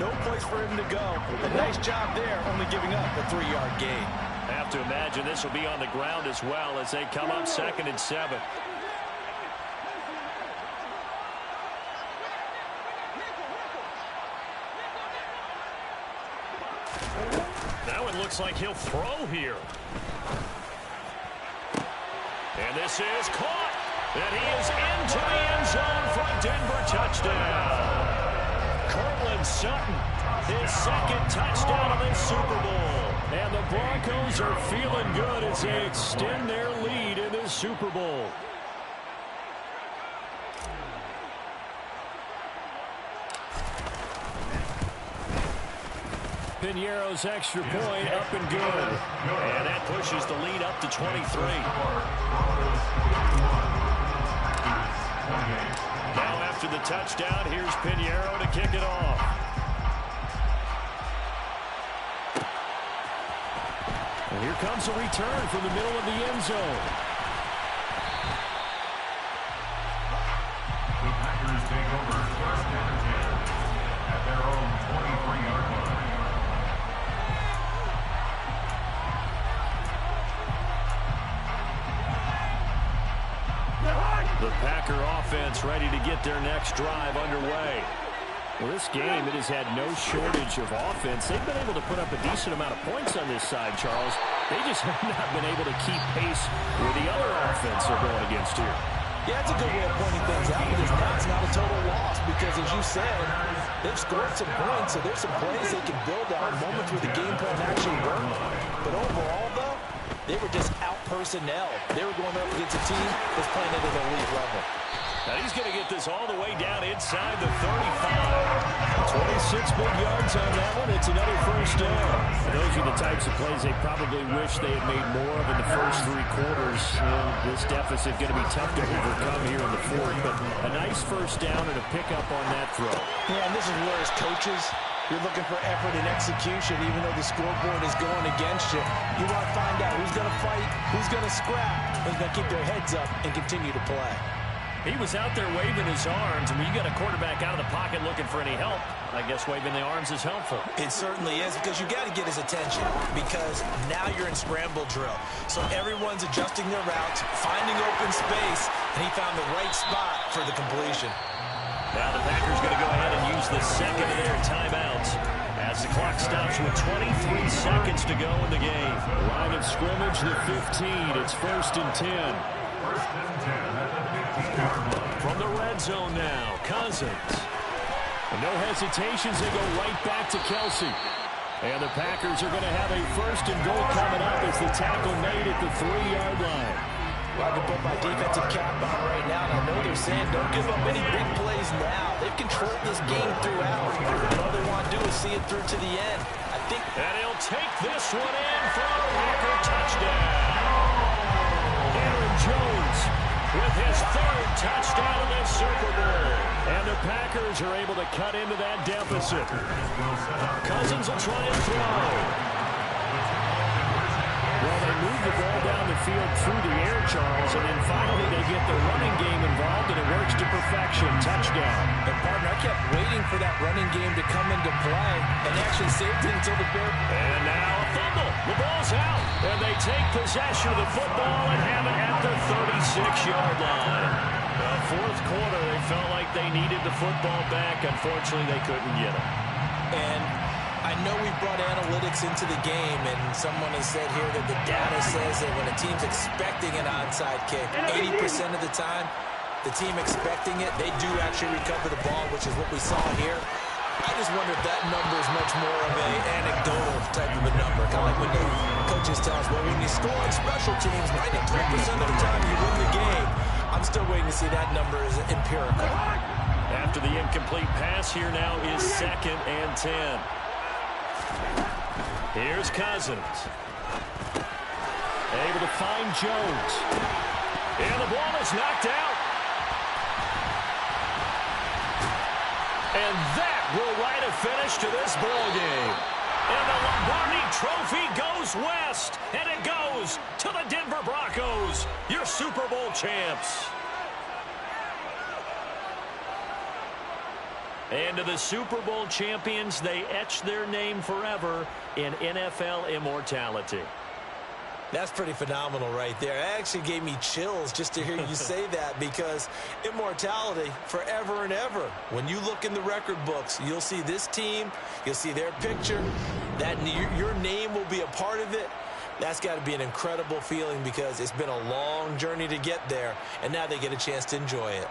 Speaker 2: No place for him to go. A nice job there, only giving up a 3-yard gain.
Speaker 1: I have to imagine this will be on the ground as well as they come up 2nd and 7. Now it looks like he'll throw here. And this is caught. And he is into the end zone for a Denver touchdown. Cortland Sutton, his 2nd touchdown of this Super Bowl. And the Broncos are feeling good as they extend their lead in this Super Bowl. Piñeiro's extra point up and good. And that pushes the lead up to 23. Now after the touchdown, here's Piñeiro to kick it off. And here comes a return from the middle of the end zone.
Speaker 5: The Packers take over first and 10 at their own 23-yard line.
Speaker 1: The Packer offense ready to get their next drive underway. Well, this game, it has had no shortage of offense. They've been able to put up a decent amount of points on this side, Charles. They just have not been able to keep pace with the other offense they're going against here.
Speaker 2: Yeah, it's a good way of pointing things out, because now it's not a total loss, because as you said, they've scored some points, so there's some plays they can build on, moments where the game plan actually worked. But overall, though, they were just out-personnel. They were going up against a team that's playing at an elite level.
Speaker 1: Now he's going to get this all the way down inside the 35. 26 big yards on that one. It's another first down. And those are the types of plays they probably wish they had made more of in the first three quarters. This deficit going to be tough to overcome here in the fourth. But a nice first down and a pickup on that throw.
Speaker 2: Yeah, and this is where as coaches, you're looking for effort and execution, even though the scoreboard is going against you. You want to find out who's going to fight, who's going to scrap, who's going to keep their heads up and continue to play.
Speaker 1: He was out there waving his arms, and when you got a quarterback out of the pocket looking for any help, I guess waving the arms is helpful.
Speaker 2: It certainly is, because you got to get his attention, because now you're in scramble drill. So everyone's adjusting their routes, finding open space, and he found the right spot for the completion.
Speaker 1: Now the Packers going to go ahead and use the second of their timeouts as the clock stops with 23 seconds to go in the game. Line of scrimmage, the 15. It's 1st and 10.
Speaker 5: 1st and 10 at the 15-yard line.
Speaker 1: From the red zone now, Cousins. And no hesitations, they go right back to Kelsey. And the Packers are going to have a 1st and goal coming up as the tackle made at the 3-yard line.
Speaker 2: Well, I can put my defensive cap on right now, and I know they're saying don't give up any big plays now. They've controlled this game throughout. All they want to do is see it through to the end. I think.
Speaker 1: And he'll take this one in for a Packer touchdown. Aaron Jones with his 3rd touchdown of the Super Bowl. And the Packers are able to cut into that deficit. Cousins will try and throw. Well, they move the ball down the field through the air, Charles, and then finally they get the running game involved, and it works to perfection. Touchdown.
Speaker 2: And, partner, I kept waiting for that running game to come into play, and actually saved it until the Bears.
Speaker 1: And now a fumble. The ball's out, and they take possession of the football and have it at the 36-yard line. The 4th quarter, they felt like they needed the football back. Unfortunately, they couldn't get it.
Speaker 2: And I know we brought analytics into the game, and someone has said here that the data says that when a team's expecting an onside kick, 80% of the time, the team expecting it, they do actually recover the ball, which is what we saw here. I just wonder if that number is much more of an anecdotal type of a number. Kind of like when the coaches tell us, well, when you score on special teams, 93% of the time you win the game. I'm still waiting to see that number is empirical.
Speaker 1: After the incomplete pass, here now is 2nd and 10. Here's Cousins. Able to find Jones. And the ball is knocked out. And that will write a finish to this ball game. And the Lombardi Trophy goes west. And it goes to the Denver Broncos, your Super Bowl champs. And to the Super Bowl champions, they etch their name forever in NFL immortality.
Speaker 2: That's pretty phenomenal right there. It actually gave me chills just to hear you say that, because immortality forever and ever. When you look in the record books, you'll see this team, you'll see their picture, that your name will be a part of it. That's got to be an incredible feeling, because it's been a long journey to get there, and now they get a chance to enjoy it.